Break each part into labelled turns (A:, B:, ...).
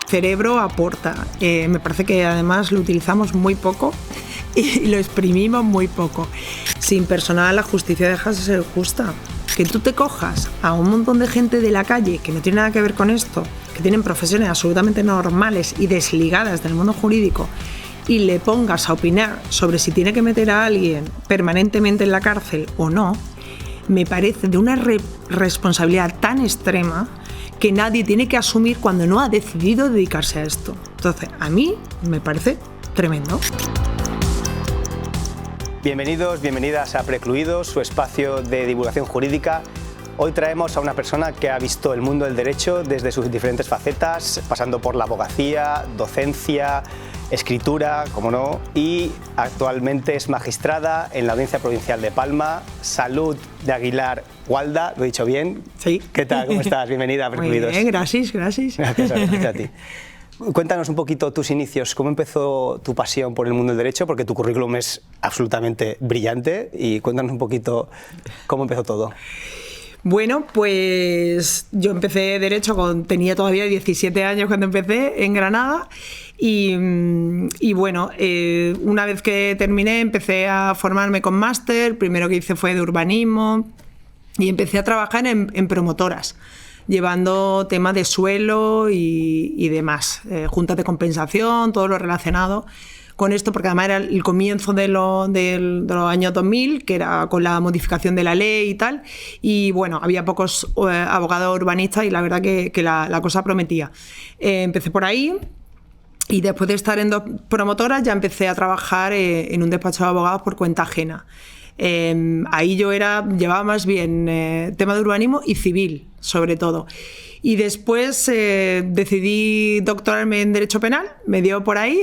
A: cerebro aporta. Me parece que además lo utilizamos muy poco y lo exprimimos muy poco. Sin personal la justicia deja de ser justa. Que tú te cojas a un montón de gente de la calle que no tiene nada que ver con esto, que tienen profesiones absolutamente normales y desligadas del mundo jurídico, y le pongas a opinar sobre si tiene que meter a alguien permanentemente en la cárcel o no, me parece de una responsabilidad tan extrema que nadie tiene que asumir cuando no ha decidido dedicarse a esto. Entonces, a mí me parece tremendo.
B: Bienvenidos, bienvenidas a Precluidos, su espacio de divulgación jurídica. Hoy traemos a una persona que ha visto el mundo del derecho desde sus diferentes facetas, pasando por la abogacía, docencia, escritura, como no, y actualmente es magistrada en la Audiencia Provincial de Palma. Salud de Aguilar Gualda, ¿lo he dicho bien?
A: Sí.
B: ¿Qué tal? ¿Cómo estás? Bienvenida a Precluidos.
A: Muy bien, gracias.
B: Gracias a ti. Cuéntanos un poquito tus inicios, cómo empezó tu pasión por el mundo del derecho, porque tu currículum es absolutamente brillante, y cuéntanos un poquito cómo empezó todo.
A: Bueno, pues yo empecé Derecho tenía todavía 17 años cuando empecé en Granada y bueno, una vez que terminé empecé a formarme con máster. Primero que hice fue de urbanismo y empecé a trabajar en promotoras, llevando temas de suelo y demás, juntas de compensación, todo lo relacionado con esto, porque además era el comienzo de los años 2000, que era con la modificación de la ley y tal, y bueno, había pocos abogados urbanistas y la verdad que la cosa prometía. Empecé por ahí y después de estar en 2 promotoras ya empecé a trabajar en un despacho de abogados por cuenta ajena. Ahí yo llevaba más bien tema de urbanismo y civil, sobre todo. Y después decidí doctorarme en Derecho Penal, me dio por ahí,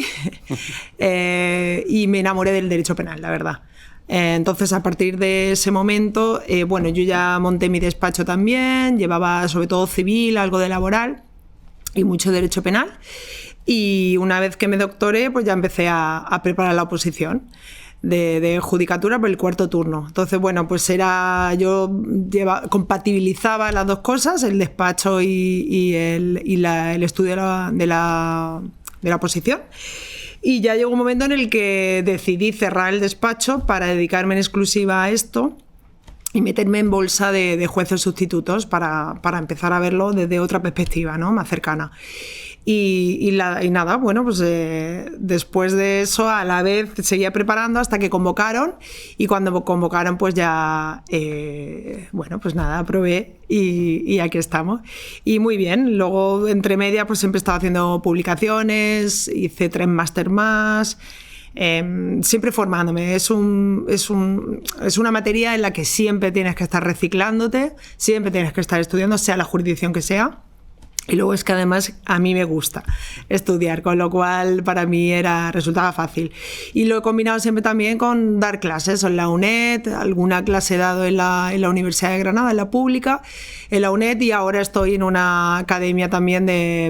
A: y me enamoré del Derecho Penal, la verdad. Entonces, a partir de ese momento, bueno, yo ya monté mi despacho también, llevaba sobre todo civil, algo de laboral y mucho Derecho Penal. Y una vez que me doctoré, pues ya empecé a preparar la oposición de judicatura por el 4º turno. Entonces, bueno, pues compatibilizaba las dos cosas, el despacho y el estudio de la oposición. Y ya llegó un momento en el que decidí cerrar el despacho para dedicarme en exclusiva a esto y meterme en bolsa de jueces sustitutos para empezar a verlo desde otra perspectiva, ¿no?, más cercana. Y nada, bueno, pues después de eso a la vez seguía preparando hasta que convocaron, y cuando convocaron pues ya, bueno, pues nada, aprobé y aquí estamos. Y muy bien, luego entre media pues siempre he estado haciendo publicaciones, hice 3 máster más, siempre formándome. Es una materia en la que siempre tienes que estar reciclándote, siempre tienes que estar estudiando, sea la jurisdicción que sea. Y luego es que además a mí me gusta estudiar, con lo cual para mí resultaba fácil. Y lo he combinado siempre también con dar clases en la UNED, alguna clase he dado en la Universidad de Granada, en la pública, en la UNED, y ahora estoy en una academia también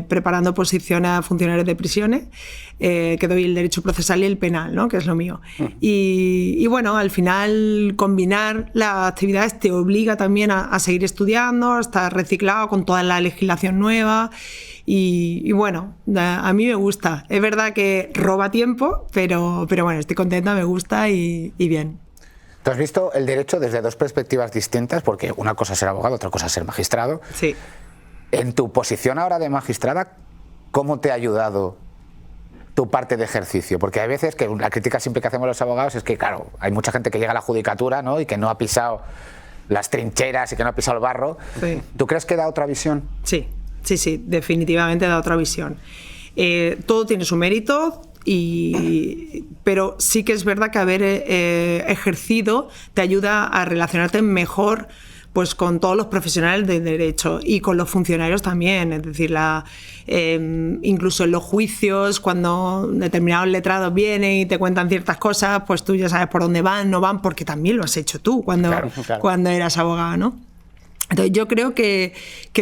A: preparando oposiciones a funcionarios de prisiones, que doy el derecho procesal y el penal, ¿no?, que es lo mío. Y bueno, al final combinar las actividades te obliga también a seguir estudiando, a estar reciclado con toda la legislación nueva. Y bueno, a mí me gusta. Es verdad que roba tiempo, pero bueno, estoy contenta, me gusta y bien.
C: Tú has visto el derecho desde 2 perspectivas distintas, porque una cosa es ser abogado, otra cosa es ser magistrado.
A: Sí.
C: En tu posición ahora de magistrada, ¿cómo te ha ayudado tu parte de ejercicio? Porque hay veces que la crítica siempre que hacemos los abogados es que, claro, hay mucha gente que llega a la judicatura, ¿no?, y que no ha pisado las trincheras y que no ha pisado el barro. Sí. ¿Tú crees que da otra visión?
A: Sí. Sí, definitivamente da otra visión. Todo tiene su mérito, pero sí que es verdad que haber ejercido te ayuda a relacionarte mejor pues con todos los profesionales del derecho y con los funcionarios también. Es decir, incluso en los juicios, cuando determinados letrados vienen y te cuentan ciertas cosas, pues tú ya sabes por dónde van, no van, porque también lo has hecho tú cuando eras abogado, ¿no? Entonces yo creo que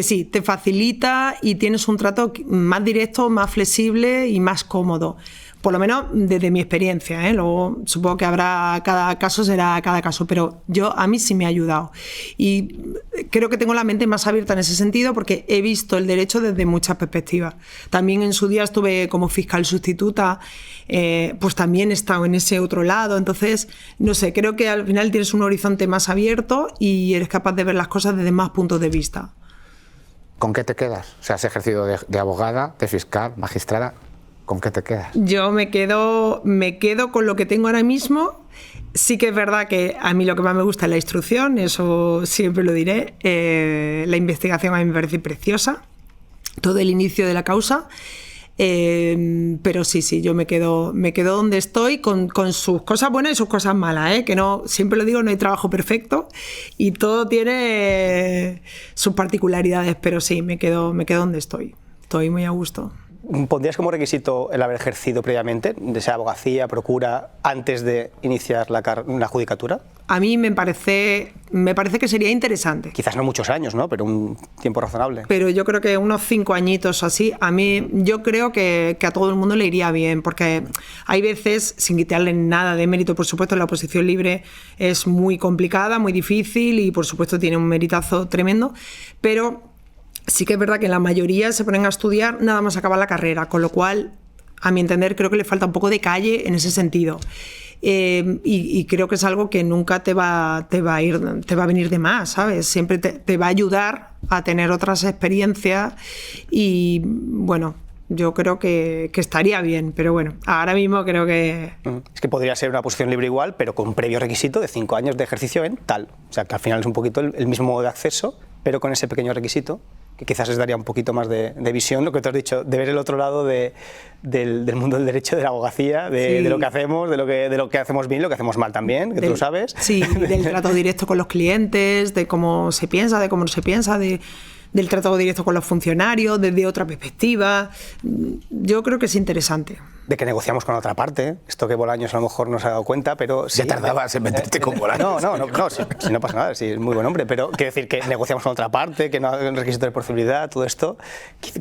A: sí, te facilita y tienes un trato más directo, más flexible y más cómodo. por lo menos desde mi experiencia, ¿eh? Luego supongo que habrá, cada caso será cada caso, pero a mí sí me ha ayudado. Y creo que tengo la mente más abierta en ese sentido porque he visto el derecho desde muchas perspectivas. También en su día estuve como fiscal sustituta, pues también he estado en ese otro lado. Entonces, no sé, creo que al final tienes un horizonte más abierto y eres capaz de ver las cosas desde más puntos de vista.
C: ¿Con qué te quedas? O sea, has ejercido de abogada, de fiscal, magistrada. ¿Con qué te quedas?
A: Yo me quedo con lo que tengo ahora mismo. Sí que es verdad que a mí lo que más me gusta es la instrucción, eso siempre lo diré. La investigación a mí me parece preciosa, todo el inicio de la causa. Pero sí, yo me quedo donde estoy con sus cosas buenas y sus cosas malas, que no, siempre lo digo, no hay trabajo perfecto y todo tiene sus particularidades, pero sí, me quedo donde estoy muy a gusto.
B: ¿Pondrías como requisito el haber ejercido previamente, de sea abogacía, procura, antes de iniciar una judicatura?
A: A mí me parece que sería interesante.
B: Quizás no muchos años, ¿no? Pero un tiempo razonable.
A: Pero yo creo que unos 5 añitos así, a mí yo creo que a todo el mundo le iría bien, porque hay veces, sin quitarle nada de mérito, por supuesto, la oposición libre es muy complicada, muy difícil y por supuesto tiene un meritazo tremendo, pero sí que es verdad que la mayoría se ponen a estudiar nada más acabar la carrera, con lo cual, a mi entender, creo que le falta un poco de calle en ese sentido. Y creo que es algo que nunca te va a venir de más, ¿sabes? Siempre te va a ayudar a tener otras experiencias y, bueno, yo creo que estaría bien, pero bueno, ahora mismo creo que...
B: Es que podría ser una posición libre igual, pero con previo requisito de 5 años de ejercicio en tal. O sea, que al final es un poquito el mismo modo de acceso, pero con ese pequeño requisito, que quizás les daría un poquito más de visión, lo que te has dicho, de ver el otro lado del mundo del derecho, de la abogacía, de lo que hacemos, de lo que hacemos bien, lo que hacemos mal también, que tú lo sabes.
A: Sí, del trato directo con los clientes, de cómo se piensa, de cómo no se piensa, del trato directo con los funcionarios, desde otra perspectiva. Yo creo que es interesante.
B: De que negociamos con otra parte, esto que Bolaños a lo mejor no se ha dado cuenta, pero...
C: Ya tardabas en meterte con Bolaños.
B: No, si no pasa nada, sí, es muy buen hombre, pero quiero decir que negociamos con otra parte, que no hay un requisito de posibilidad, todo esto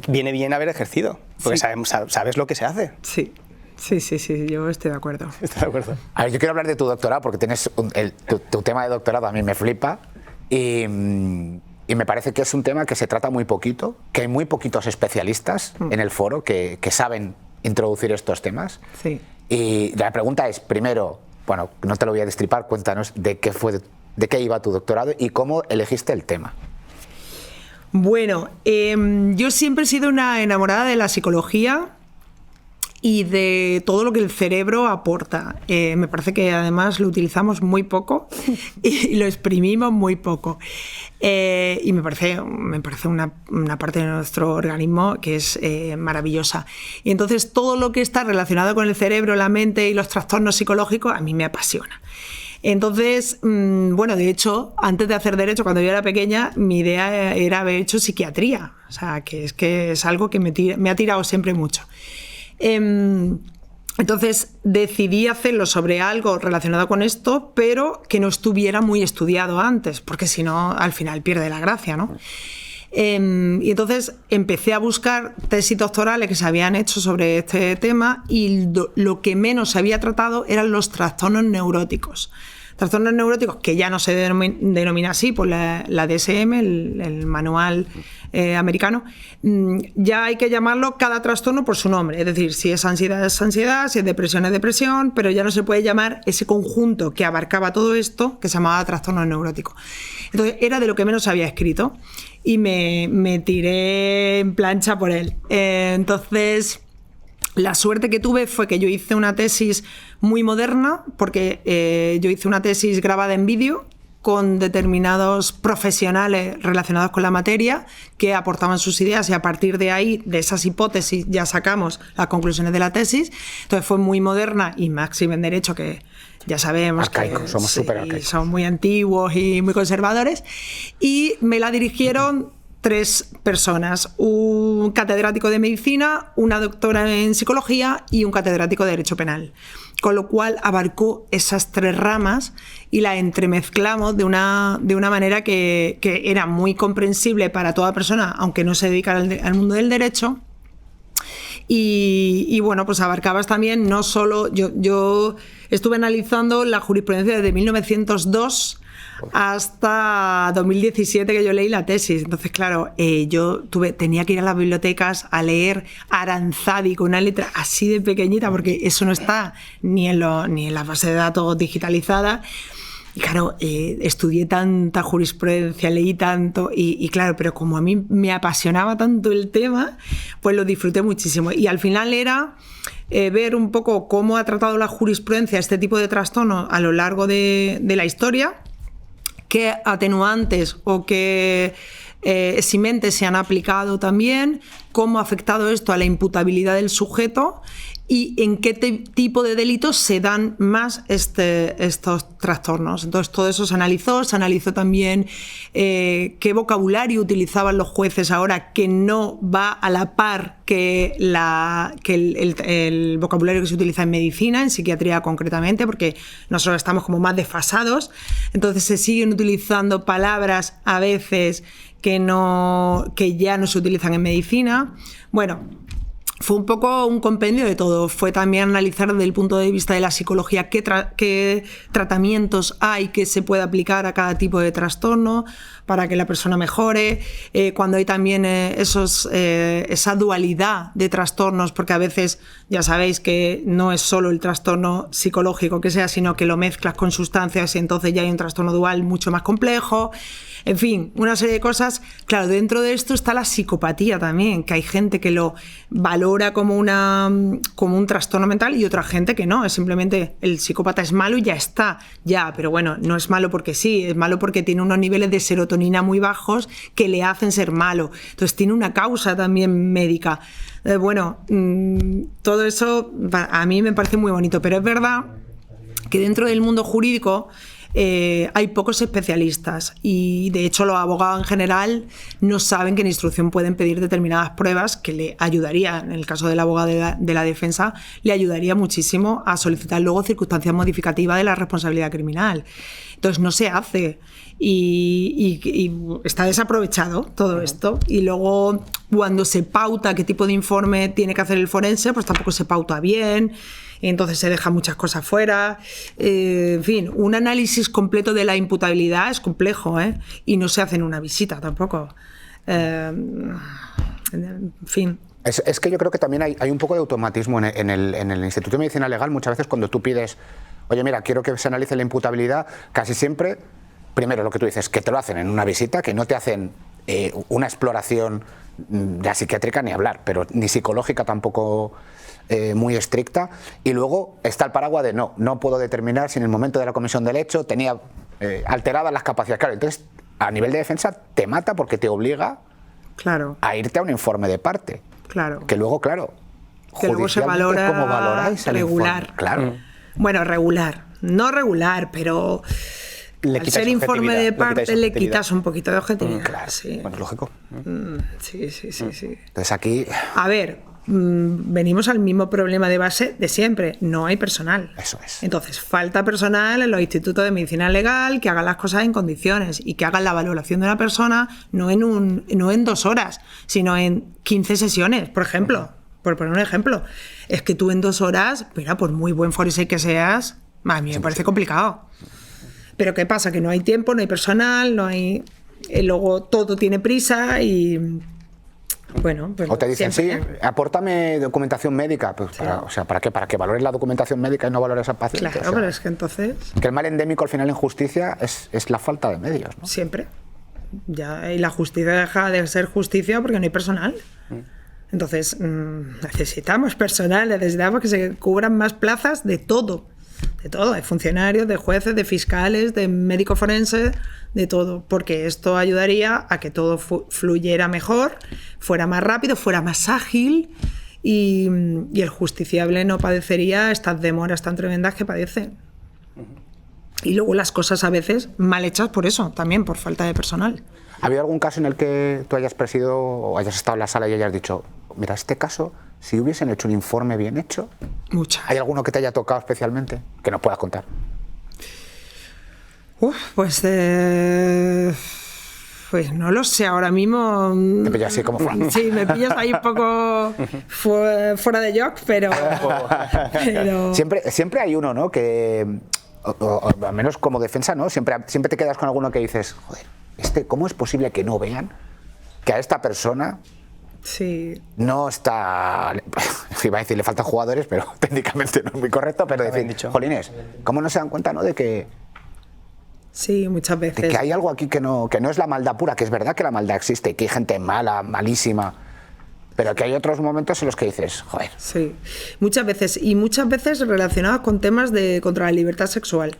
B: viene bien haber ejercido, porque sí. sabes lo que se hace.
A: Sí, yo estoy de acuerdo.
B: Estoy de acuerdo.
C: A ver, yo quiero hablar de tu doctorado, porque tienes tu tema de doctorado a mí me flipa, y me parece que es un tema que se trata muy poquito, que hay muy poquitos especialistas en el foro que saben introducir estos temas.
A: Sí.
C: Y la pregunta es, primero, bueno, no te lo voy a destripar, cuéntanos de qué iba tu doctorado y cómo elegiste el tema.
A: Bueno, yo siempre he sido una enamorada de la psicología y de todo lo que el cerebro aporta. Me parece que además lo utilizamos muy poco y lo exprimimos muy poco. Y me parece una parte de nuestro organismo que es maravillosa. Y entonces todo lo que está relacionado con el cerebro, la mente y los trastornos psicológicos a mí me apasiona. Entonces, bueno, de hecho, antes de hacer Derecho, cuando yo era pequeña, mi idea era haber hecho psiquiatría. O sea, que es algo que me ha tirado siempre mucho. Entonces decidí hacerlo sobre algo relacionado con esto, pero que no estuviera muy estudiado antes, porque si no, al final pierde la gracia, ¿no? Y entonces empecé a buscar tesis doctorales que se habían hecho sobre este tema y lo que menos se había tratado eran los trastornos neuróticos. Trastornos neuróticos que ya no se denomina así por la DSM, el manual americano, ya hay que llamarlo cada trastorno por su nombre, es decir, si es ansiedad, si es depresión, pero ya no se puede llamar ese conjunto que abarcaba todo esto, que se llamaba trastorno neurótico. Entonces era de lo que menos se había escrito y me tiré en plancha por él. Entonces... La suerte que tuve fue que yo hice una tesis muy moderna, porque yo hice una tesis grabada en vídeo con determinados profesionales relacionados con la materia que aportaban sus ideas y a partir de ahí, de esas hipótesis, ya sacamos las conclusiones de la tesis. Entonces fue muy moderna y máxime en Derecho, que ya sabemos
C: arcaicos, somos súper arcaicos.
A: Son muy antiguos y muy conservadores. Y me la dirigieron 3 personas, un catedrático de medicina, una doctora en psicología y un catedrático de derecho penal. Con lo cual abarcó esas 3 ramas y la entremezclamos de una manera que era muy comprensible para toda persona, aunque no se dedicara al mundo del derecho, Y bueno, pues abarcabas también no solo, yo estuve analizando la jurisprudencia desde 1902 hasta 2017 que yo leí la tesis. Entonces, claro, yo tenía que ir a las bibliotecas a leer Aranzadi con una letra así de pequeñita, porque eso no está ni en la base de datos digitalizada. Y claro, estudié tanta jurisprudencia, leí tanto y claro, pero como a mí me apasionaba tanto el tema, pues lo disfruté muchísimo. Y al final era ver un poco cómo ha tratado la jurisprudencia este tipo de trastornos a lo largo de la historia, qué atenuantes o qué eximentes se han aplicado también, cómo ha afectado esto a la imputabilidad del sujeto y en qué tipo de delitos se dan más estos trastornos. Entonces todo eso se analizó también qué vocabulario utilizaban los jueces ahora, que no va a la par que el vocabulario que se utiliza en medicina, en psiquiatría concretamente, porque nosotros estamos como más desfasados. Entonces se siguen utilizando palabras a veces que ya no se utilizan en medicina. Bueno, fue un poco un compendio de todo. Fue también analizar desde el punto de vista de la psicología qué tratamientos hay que se puede aplicar a cada tipo de trastorno para que la persona mejore. Cuando hay también esa dualidad de trastornos, porque a veces ya sabéis que no es solo el trastorno psicológico que sea, sino que lo mezclas con sustancias y entonces ya hay un trastorno dual mucho más complejo. En fin, una serie de cosas. Claro, dentro de esto está la psicopatía también, que hay gente que lo valora como un trastorno mental y otra gente que no, es simplemente el psicópata es malo y ya está, pero bueno, no es malo porque sí, es malo porque tiene unos niveles de serotonina muy bajos que le hacen ser malo. Entonces tiene una causa también médica. Bueno, todo eso a mí me parece muy bonito, pero es verdad que dentro del mundo jurídico hay pocos especialistas y de hecho los abogados en general no saben que en instrucción pueden pedir determinadas pruebas que le ayudarían, en el caso del abogado de la defensa, le ayudaría muchísimo a solicitar luego circunstancias modificativas de la responsabilidad criminal. Entonces no se hace y está desaprovechado todo esto. Y luego cuando se pauta qué tipo de informe tiene que hacer el forense, pues tampoco se pauta bien. Entonces se dejan muchas cosas fuera. En fin, un análisis completo de la imputabilidad es complejo, y no se hace en una visita tampoco. En fin.
C: Es que yo creo que también hay un poco de automatismo en el Instituto de Medicina Legal. Muchas veces cuando tú pides, oye, mira, quiero que se analice la imputabilidad, casi siempre, primero lo que tú dices, que te lo hacen en una visita, que no te hacen una exploración ya psiquiátrica ni hablar, pero ni psicológica tampoco muy estricta, y luego está el paraguas de no puedo determinar si en el momento de la comisión del hecho tenía alteradas las capacidades. Claro, entonces a nivel de defensa te mata porque te obliga a irte a un informe de parte.
A: Claro.
C: Que luego, claro,
A: que luego se valora
C: ¿cómo valoráis el
A: regular.
C: Informe? Claro.
A: Bueno, regular. No regular, pero al ser informe de parte le quitas un poquito de objetividad.
C: Claro.
A: Sí.
C: Bueno, es lógico.
A: Sí.
C: Entonces aquí...
A: A ver, venimos al mismo problema de base de siempre. No hay personal.
C: Eso es.
A: Entonces, falta personal en los institutos de medicina legal que hagan las cosas en condiciones y que hagan la valoración de una persona no en 2 horas, sino en 15 sesiones, por ejemplo. Por poner un ejemplo. Es que tú en 2 horas, mira, por muy buen forense que seas, a mí me parece complicado. Pero ¿qué pasa? Que no hay tiempo, no hay personal, no hay... luego todo tiene prisa y... Bueno, pues
C: o te dicen,
A: siempre,
C: sí, apórtame documentación médica. Pues
A: sí.
C: ¿Para qué? ¿Para que valores la documentación médica y no valores al paciente?
A: Claro, pero es que entonces...
C: Que el mal endémico al final en justicia es la falta de medios, ¿no?
A: Siempre. Y la justicia deja de ser justicia porque no hay personal. Entonces, necesitamos personal, necesitamos que se cubran más plazas de todo. De todo, de funcionarios, de jueces, de fiscales, de médicos forenses, de todo, porque esto ayudaría a que todo fluyera mejor, fuera más rápido, fuera más ágil y el justiciable no padecería estas demoras tan tremendas que padecen. Y luego las cosas a veces mal hechas por eso, también por falta de personal.
C: ¿Ha habido algún caso en el que tú hayas presidido o hayas estado en la sala y hayas dicho, mira, este caso, si hubiesen hecho un informe bien hecho?
A: Muchas.
C: ¿Hay alguno que te haya tocado especialmente? Que nos puedas contar.
A: Pues Pues no lo sé, ahora mismo...
C: Te pillas así como fuera.
A: Sí, me pillas ahí un poco fuera de joc, pero...
C: Siempre hay uno, ¿no? Que, o al menos como defensa, ¿no? Siempre te quedas con alguno que dices, joder, ¿cómo es posible que no vean que a esta persona...
A: Sí.
C: No está... Iba a decir, le faltan jugadores, pero técnicamente no es muy correcto, pero decir, jolines, ¿cómo no se dan cuenta, no, de que...
A: Sí, muchas veces.
C: De que hay algo aquí que no es la maldad pura, que es verdad que la maldad existe, que hay gente mala, malísima, pero que hay otros momentos en los que dices, joder.
A: Sí, muchas veces, y muchas veces relacionadas con temas contra la libertad sexual.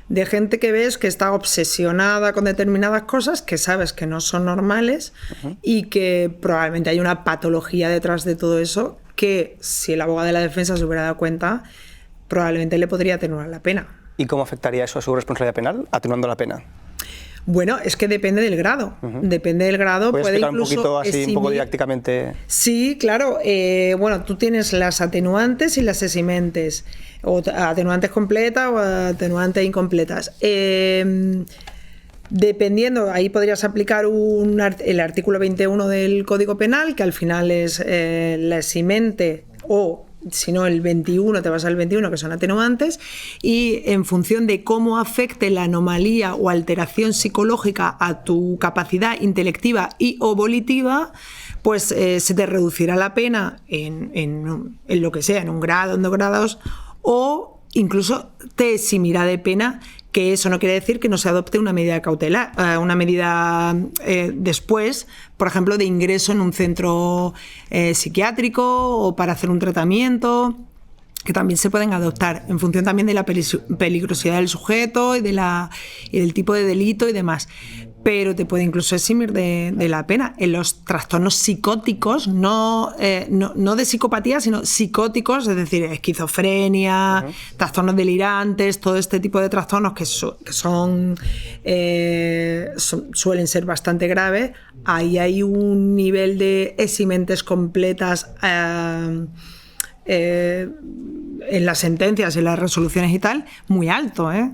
A: De gente que ves que está obsesionada con determinadas cosas que sabes que no son normales y que probablemente hay una patología detrás de todo eso que si el abogado de la defensa se hubiera dado cuenta probablemente le podría atenuar la pena.
B: ¿Y cómo afectaría eso a su responsabilidad penal, atenuando la pena?
A: Bueno, es que depende del grado. Depende del grado.
B: ¿Puedes explicar un poquito así, un poco didácticamente?
A: Sí, claro. Bueno, tú tienes las atenuantes y las eximentes, o atenuantes completas o atenuantes incompletas. Dependiendo, ahí podrías aplicar el artículo 21 del Código Penal, que al final es la eximente, o si no el 21, te vas al 21, que son atenuantes, y en función de cómo afecte la anomalía o alteración psicológica a tu capacidad intelectiva y o volitiva, pues se te reducirá la pena en lo que sea, en 1 grado, en 2 grados, o incluso te eximirá de pena, que eso no quiere decir que no se adopte una medida cautelar, una medida después, por ejemplo, de ingreso en un centro psiquiátrico o para hacer un tratamiento, que también se pueden adoptar en función también de la peligrosidad del sujeto y del tipo de delito y demás. Pero te puede incluso eximir de la pena. En los trastornos psicóticos, no de psicopatía, sino psicóticos, es decir, esquizofrenia, trastornos delirantes, todo este tipo de trastornos que suelen ser bastante graves, ahí hay un nivel de eximentes completas en las sentencias, en las resoluciones y tal, muy alto, ¿eh?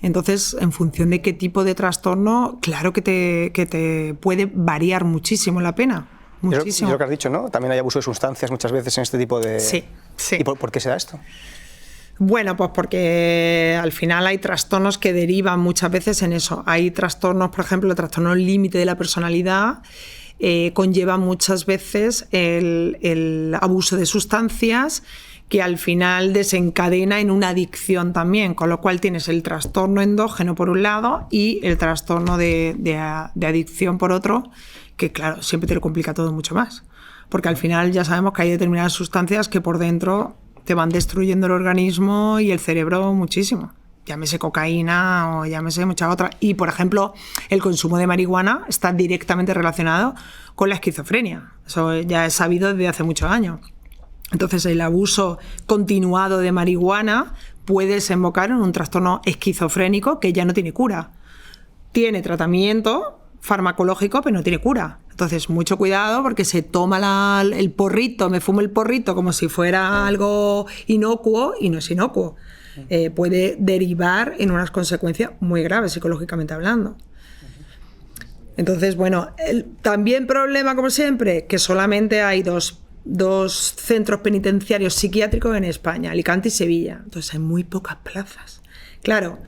A: Entonces, en función de qué tipo de trastorno, claro que te puede variar muchísimo la pena. Muchísimo.
B: Es lo que has dicho, ¿no? También hay abuso de sustancias muchas veces en este tipo de...
A: Sí, sí.
B: ¿Y por qué se da esto?
A: Bueno, pues porque al final hay trastornos que derivan muchas veces en eso. Hay trastornos, por ejemplo, el trastorno límite de la personalidad, conlleva muchas veces el abuso de sustancias, que al final desencadena en una adicción también, con lo cual tienes el trastorno endógeno por un lado y el trastorno de adicción por otro, que claro, siempre te lo complica todo mucho más, porque al final ya sabemos que hay determinadas sustancias que por dentro te van destruyendo el organismo y el cerebro muchísimo, llámese cocaína o llámese muchas otras, y por ejemplo el consumo de marihuana está directamente relacionado con la esquizofrenia, eso ya es sabido desde hace muchos años. Entonces, el abuso continuado de marihuana puede desembocar en un trastorno esquizofrénico que ya no tiene cura. Tiene tratamiento farmacológico, pero no tiene cura. Entonces, mucho cuidado porque se toma el porrito, me fumo el porrito como si fuera algo inocuo y no es inocuo. Puede derivar en unas consecuencias muy graves psicológicamente hablando. Entonces, bueno, también problema, como siempre, que solamente hay dos centros penitenciarios psiquiátricos en España, Alicante y Sevilla. Entonces hay muy pocas plazas. Claro,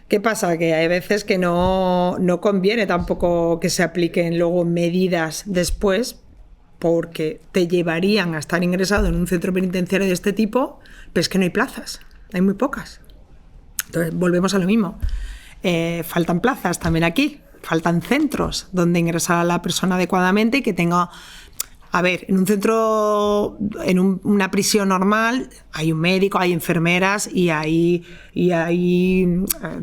A: ¿qué pasa? Que hay veces que no conviene tampoco que se apliquen luego medidas después, porque te llevarían a estar ingresado en un centro penitenciario de este tipo, pero es que no hay plazas, hay muy pocas. Entonces volvemos a lo mismo. Faltan plazas también aquí, faltan centros donde ingresar a la persona adecuadamente y que tenga... A ver, en un centro, una prisión normal, hay un médico, hay enfermeras y ahí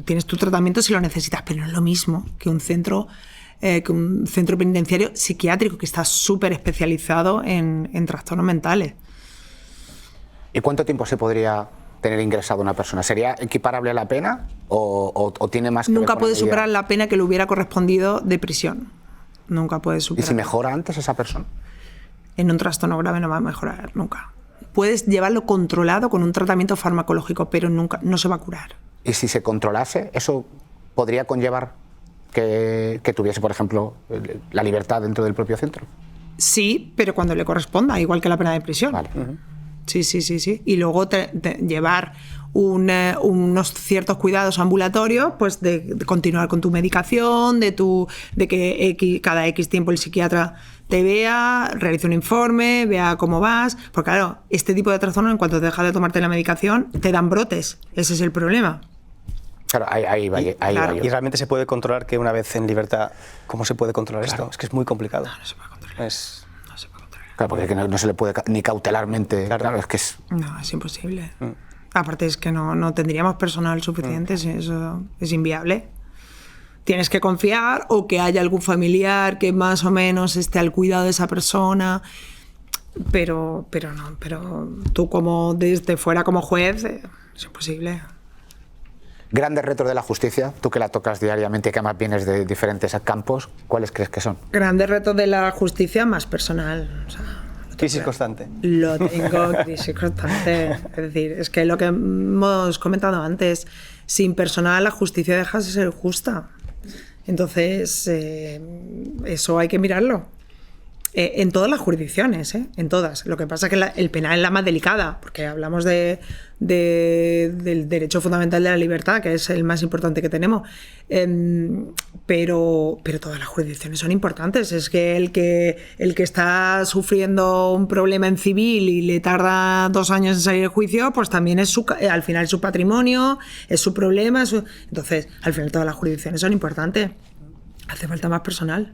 A: tienes tu tratamiento si lo necesitas, pero no es lo mismo que un centro penitenciario psiquiátrico que está súper especializado en trastornos mentales.
C: ¿Y cuánto tiempo se podría tener ingresado una persona? ¿Sería equiparable a la pena o tiene más que ver con
A: Nunca puede
C: la medida?
A: superar la pena que le hubiera correspondido de prisión. Nunca puede superar.
C: ¿Y si mejora antes esa persona?
A: En un trastorno grave no va a mejorar nunca. Puedes llevarlo controlado con un tratamiento farmacológico, pero nunca, no se va a curar.
C: ¿Y si se controlase, eso podría conllevar que tuviese, por ejemplo, la libertad dentro del propio centro?
A: Sí, pero cuando le corresponda, igual que la pena de prisión.
C: Vale.
A: Sí. Y luego llevar unos ciertos cuidados ambulatorios, pues de continuar con tu medicación, de que cada X tiempo el psiquiatra te vea, realice un informe, vea cómo vas. Porque claro, este tipo de trastorno, en cuanto te dejas de tomarte la medicación, te dan brotes. Ese es el problema.
C: Claro, ahí va yo.
B: ¿Y realmente se puede controlar que una vez en libertad, cómo se puede controlar esto? Es que es muy complicado.
A: No se puede controlar.
B: No
A: se puede controlar.
C: Claro, porque no se le puede ni cautelarmente. Claro, es que es.
A: No, es imposible. Aparte es que no tendríamos personal suficiente, eso es inviable. Tienes que confiar o que haya algún familiar que más o menos esté al cuidado de esa persona, pero tú como desde fuera como juez es imposible.
C: Grandes retos de la justicia, tú que la tocas diariamente y que además vienes de diferentes campos, ¿cuáles crees que son?
A: Grandes retos de la justicia más personal. O sea,
B: crisis constante.
A: Lo tengo, crisis constante. Es decir, es que lo que hemos comentado antes, sin personal la justicia deja de ser justa. Entonces, eso hay que mirarlo. En todas las jurisdicciones, en todas. Lo que pasa es que el penal es la más delicada, porque hablamos del derecho fundamental de la libertad, que es el más importante que tenemos. Pero todas las jurisdicciones son importantes. Es que el que está sufriendo un problema en civil y le tarda 2 años en salir de juicio, pues también es al final su patrimonio, es su problema. Entonces, al final todas las jurisdicciones son importantes. Hace falta más personal.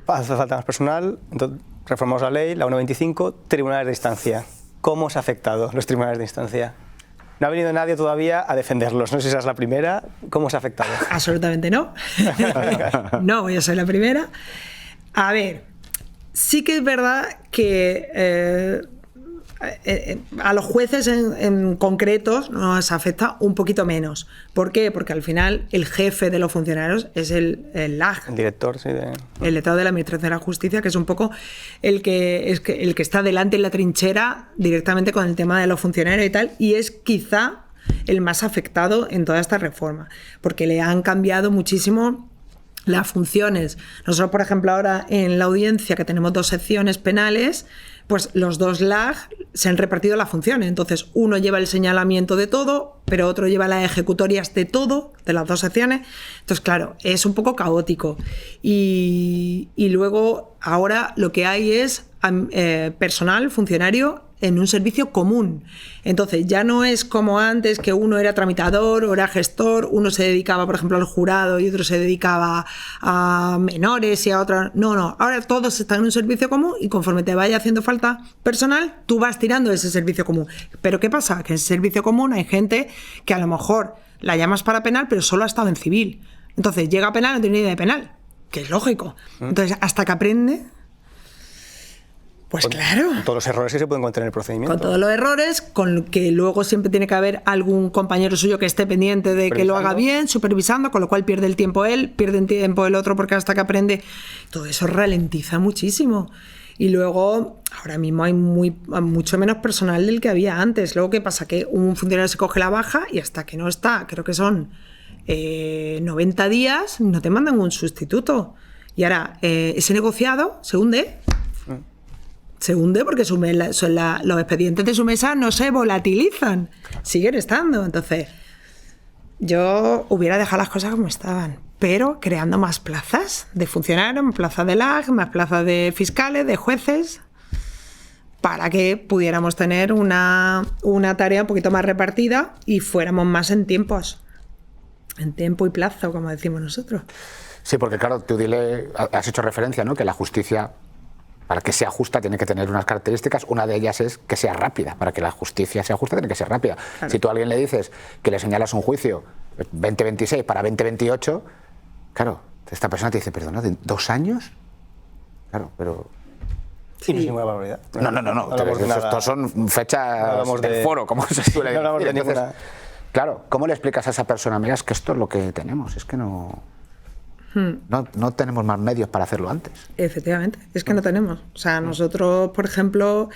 B: Hace falta más personal, entonces reformamos la ley, la 1.25, tribunales de instancia. ¿Cómo os ha afectado los tribunales de instancia? No ha venido nadie todavía a defenderlos, no sé si esa es la primera. ¿Cómo os ha afectado?
A: Absolutamente no. No voy a ser la primera. A ver, sí que es verdad que a los jueces en concretos nos afecta un poquito menos. ¿Por qué? Porque al final el jefe de los funcionarios es el LAJ.
B: El director, sí.
A: El letrado de la Administración de la Justicia, que es un poco el que está delante en la trinchera directamente con el tema de los funcionarios y tal, y es quizá el más afectado en toda esta reforma, porque le han cambiado muchísimo las funciones. Nosotros, por ejemplo, ahora en la audiencia, que tenemos 2 secciones penales, pues los 2 LAG se han repartido las funciones. Entonces, uno lleva el señalamiento de todo, pero otro lleva las ejecutorias de todo, de las 2 secciones. Entonces, claro, es un poco caótico. Y luego, ahora lo que hay es personal, funcionario, en un servicio común. Entonces, ya no es como antes, que uno era tramitador o era gestor, uno se dedicaba, por ejemplo, al jurado y otro se dedicaba a menores y a otros. No, ahora todos están en un servicio común y conforme te vaya haciendo falta personal, tú vas tirando de ese servicio común. Pero ¿qué pasa? Que en ese servicio común hay gente que a lo mejor la llamas para penal, pero solo ha estado en civil. Entonces, llega a penal, no tiene ni idea de penal, que es lógico. Entonces, hasta que aprende... Pues claro.
B: Con todos los errores que se pueden encontrar en el procedimiento.
A: Con todos los errores, con que luego siempre tiene que haber algún compañero suyo que esté pendiente de que lo haga bien, supervisando, con lo cual pierde el tiempo él, pierde el tiempo el otro, porque hasta que aprende, todo eso ralentiza muchísimo. Y luego, ahora mismo hay mucho menos personal del que había antes. Luego, ¿qué pasa? Que un funcionario se coge la baja y hasta que no está, creo que son 90 días, no te mandan un sustituto. Y ahora, ese negociado se hunde. Se hunde porque los expedientes de su mesa no se volatilizan, siguen estando. Entonces, yo hubiera dejado las cosas como estaban, pero creando más plazas de funcionarios, más plazas de LAG, más plazas de fiscales, de jueces, para que pudiéramos tener una tarea un poquito más repartida y fuéramos más en tiempo y plazo, como decimos nosotros.
C: Sí, porque claro, tú has hecho referencia, ¿no?, que la justicia, para que sea justa, tiene que tener unas características. Una de ellas es que sea rápida. Para que la justicia sea justa, tiene que ser rápida. Claro. Si tú a alguien le dices que le señalas un juicio 2026 para 2028, claro, esta persona te dice, perdona, ¿2 años? Claro, pero...
B: Sí, no es ninguna barbaridad.
C: No. Estos son fechas del foro, como se suele decir.
B: No
C: Entonces, claro, ¿cómo le explicas a esa persona? Mira, es que esto es lo que tenemos, es que no tenemos más medios para hacerlo antes.
A: Efectivamente, es que no tenemos. O sea, nosotros, por ejemplo,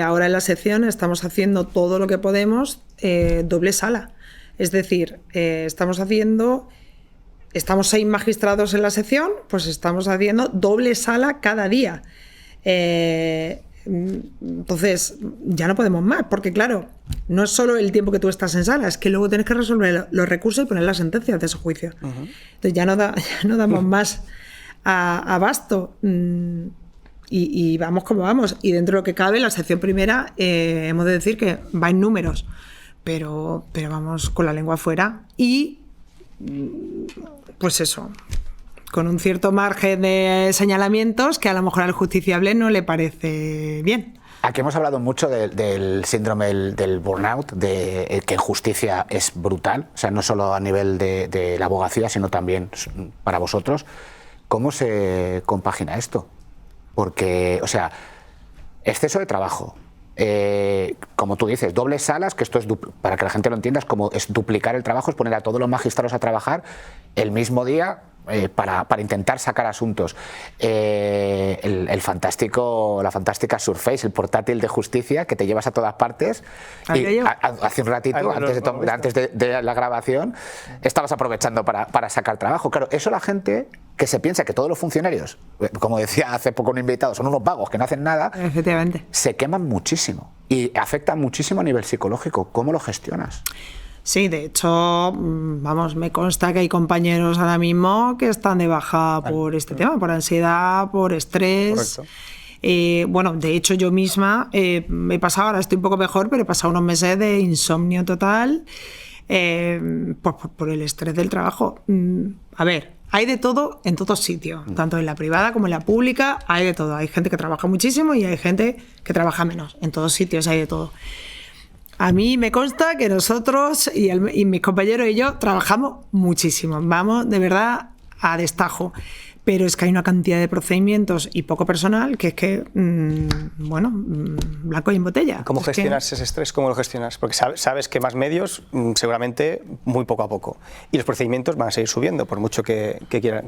A: ahora en la sección estamos haciendo todo lo que podemos doble sala. Es decir, estamos haciendo estamos 6 magistrados en la sección, pues estamos haciendo doble sala cada día. Entonces, ya no podemos más, porque claro, no es solo el tiempo que tú estás en sala, es que luego tienes que resolver los recursos y poner las sentencias de ese juicio. Entonces ya no damos más abasto. Y vamos como vamos. Y dentro de lo que cabe, la sección primera, hemos de decir que va en números, pero vamos con la lengua afuera. Y pues eso, con un cierto margen de señalamientos que a lo mejor al justiciable no le parece bien.
C: Aquí hemos hablado mucho del síndrome del burnout, de que en justicia es brutal, o sea, no solo a nivel de la abogacía, sino también para vosotros. ¿Cómo se compagina esto? Porque, o sea, exceso de trabajo, como tú dices, dobles salas, que esto es, para que la gente lo entienda, es duplicar el trabajo, es poner a todos los magistrados a trabajar el mismo día para intentar sacar asuntos. La fantástica Surface, el portátil de justicia que te llevas a todas partes. Y hace un ratito, antes de la grabación, estabas aprovechando para sacar trabajo. Claro, eso la gente que se piensa que todos los funcionarios, como decía hace poco un invitado, son unos vagos que no hacen nada,
A: efectivamente,
C: se queman muchísimo y afectan muchísimo a nivel psicológico. ¿Cómo lo gestionas?
A: Sí, de hecho, vamos, me consta que hay compañeros ahora mismo que están de baja por este tema, por ansiedad, por estrés. Bueno, de hecho yo misma me he pasado, ahora estoy un poco mejor, pero he pasado unos meses de insomnio total por el estrés del trabajo. A ver, hay de todo en todos sitios, tanto en la privada como en la pública, hay de todo. Hay gente que trabaja muchísimo y hay gente que trabaja menos. En todos sitios hay de todo. A mí me consta que nosotros y mis compañeros y yo trabajamos muchísimo. Vamos, de verdad, a destajo. Pero es que hay una cantidad de procedimientos y poco personal que es que, bueno, blanco y en botella.
B: ¿Cómo gestionas ese estrés? ¿Cómo lo gestionas? Porque sabes que más medios, seguramente muy poco a poco. Y los procedimientos van a seguir subiendo, por mucho que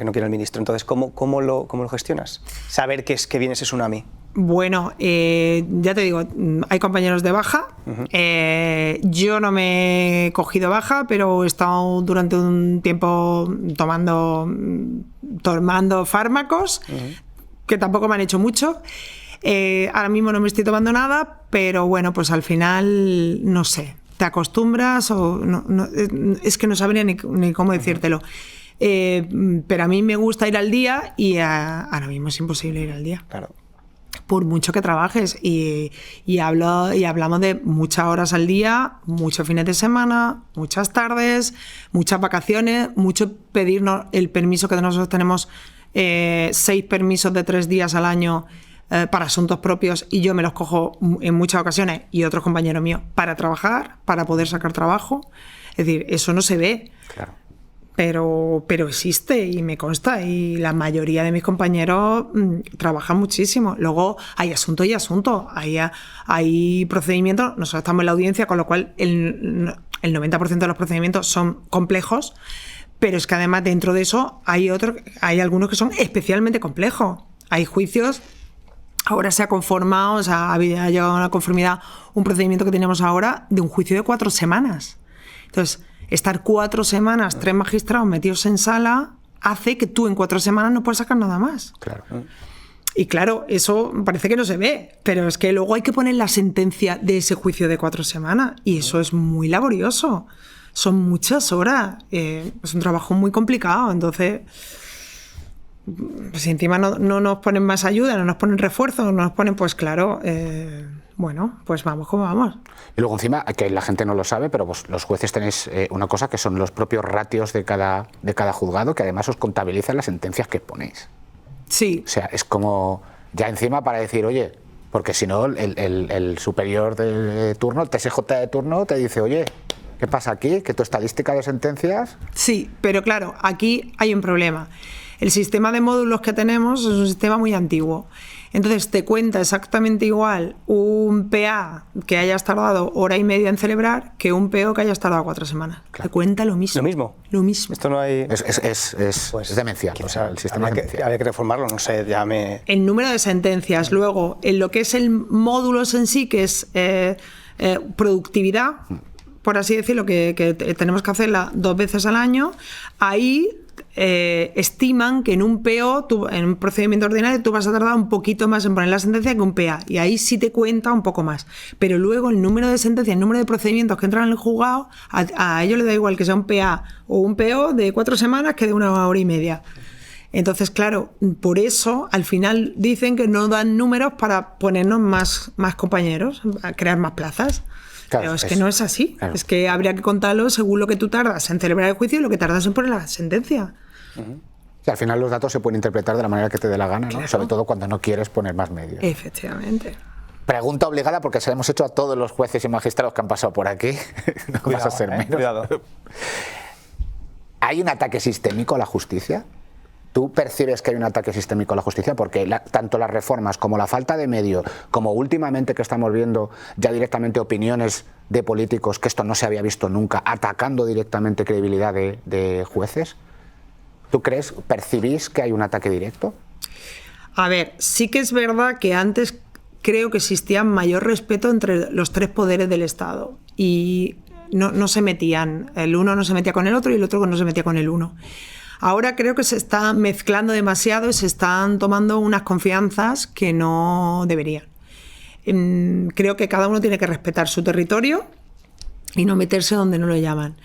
B: no quiera el ministro. Entonces, ¿cómo lo gestionas? Saber que viene ese tsunami.
A: Bueno, ya te digo, hay compañeros de baja. Yo no me he cogido baja, pero he estado durante un tiempo tomando fármacos, que tampoco me han hecho mucho. Ahora mismo no me estoy tomando nada, pero bueno, pues al final, no sé, te acostumbras o no, es que no sabría ni cómo decírtelo. Pero a mí me gusta ir al día y ahora mismo es imposible ir al día.
B: Claro.
A: Por mucho que trabajes y hablamos de muchas horas al día, muchos fines de semana, muchas tardes, muchas vacaciones, mucho pedirnos el permiso que nosotros tenemos, 6 permisos de 3 días al año para asuntos propios, y yo me los cojo en muchas ocasiones y otros compañeros míos para trabajar, para poder sacar trabajo. Es decir, eso no se ve.
C: Claro.
A: Pero existe y me consta, y la mayoría de mis compañeros trabajan muchísimo. Luego hay asunto y asunto, hay procedimientos. Nosotros estamos en la audiencia, con lo cual el 90% de los procedimientos son complejos, pero es que además dentro de eso hay algunos que son especialmente complejos. Hay juicios. Ahora se ha conformado, o sea, ha llegado a una conformidad un procedimiento que teníamos ahora de un juicio de 4 semanas. Entonces, estar 4 semanas, 3 magistrados metidos en sala, hace que tú en 4 semanas no puedas sacar nada más.
C: Claro.
A: Y claro, eso parece que no se ve, pero es que luego hay que poner la sentencia de ese juicio de 4 semanas, y eso es muy laborioso. Son muchas horas. Es un trabajo muy complicado. Entonces, si encima no nos ponen más ayuda, no nos ponen refuerzo, no nos ponen, pues claro... bueno, pues vamos como vamos.
C: Y luego encima, que la gente no lo sabe, pero vos, los jueces tenéis una cosa que son los propios ratios de cada juzgado, que además os contabilizan las sentencias que ponéis.
A: Sí.
C: O sea, es como ya encima para decir, oye, porque si no el superior de turno, el TSJ de turno, te dice, oye, ¿qué pasa aquí? ¿Que tu estadística de sentencias?
A: Sí, pero claro, aquí hay un problema. El sistema de módulos que tenemos es un sistema muy antiguo. Entonces te cuenta exactamente igual un PA que hayas tardado 1 hora y media en celebrar que un PO que hayas tardado 4 semanas. Claro. Te cuenta lo mismo.
B: ¿Lo mismo?
A: Lo mismo.
B: Esto no hay...
C: Es demencial. O sea, el sistema
B: habría que reformarlo, no sé, ya me...
A: El número de sentencias. Luego, en lo que es el módulos en sí, que es productividad, por así decirlo, que tenemos que hacerla 2 veces al año, ahí estiman que en un PO, en un procedimiento ordinario, tú vas a tardar un poquito más en poner la sentencia que un PA, y ahí sí te cuenta un poco más. Pero luego el número de sentencias, el número de procedimientos que entran en el juzgado, a ellos les da igual que sea un PA o un PO de 4 semanas que de 1 hora y media. Entonces, claro, por eso al final dicen que no dan números para ponernos más compañeros, a crear más plazas. Claro, pero es que no es así. Claro. Es que habría que contarlo según lo que tú tardas en celebrar el juicio y lo que tardas en poner la sentencia.
C: Y al final los datos se pueden interpretar de la manera que te dé la gana, ¿no? Claro. Sobre todo cuando no quieres poner más medios.
A: Efectivamente.
C: Pregunta obligada, porque se la hemos hecho a todos los jueces y magistrados que han pasado por aquí. No cuidado, vas a ser menos.
B: Cuidado.
C: ¿Hay un ataque sistémico a la justicia? ¿Tú percibes que hay un ataque sistémico a la justicia? Porque tanto las reformas como la falta de medio, como últimamente que estamos viendo ya directamente opiniones de políticos, que esto no se había visto nunca, atacando directamente credibilidad de jueces, ¿tú percibís que hay un ataque directo?
A: A ver, sí que es verdad que antes creo que existía mayor respeto entre los 3 poderes del Estado y no se metían, el uno no se metía con el otro y el otro no se metía con el uno. Ahora creo que se está mezclando demasiado y se están tomando unas confianzas que no deberían. Creo que cada uno tiene que respetar su territorio y no meterse donde no lo llaman.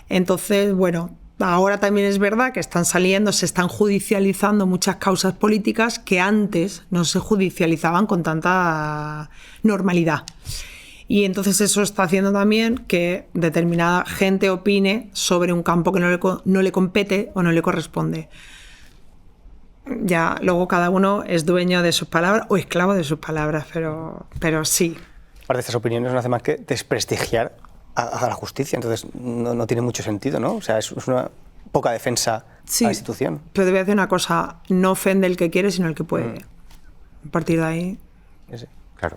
A: Entonces, bueno, ahora también es verdad que se están judicializando muchas causas políticas que antes no se judicializaban con tanta normalidad. Y entonces eso está haciendo también que determinada gente opine sobre un campo que no le compete o no le corresponde. Ya luego cada uno es dueño de sus palabras o esclavo de sus palabras, pero sí.
B: Aparte de estas opiniones no hace más que desprestigiar a la justicia, entonces no tiene mucho sentido, ¿no? O sea, es una poca defensa a la institución.
A: Pero te voy a decir una cosa, no ofende el que quiere, sino el que puede. A partir de ahí...
B: Sí,
C: claro.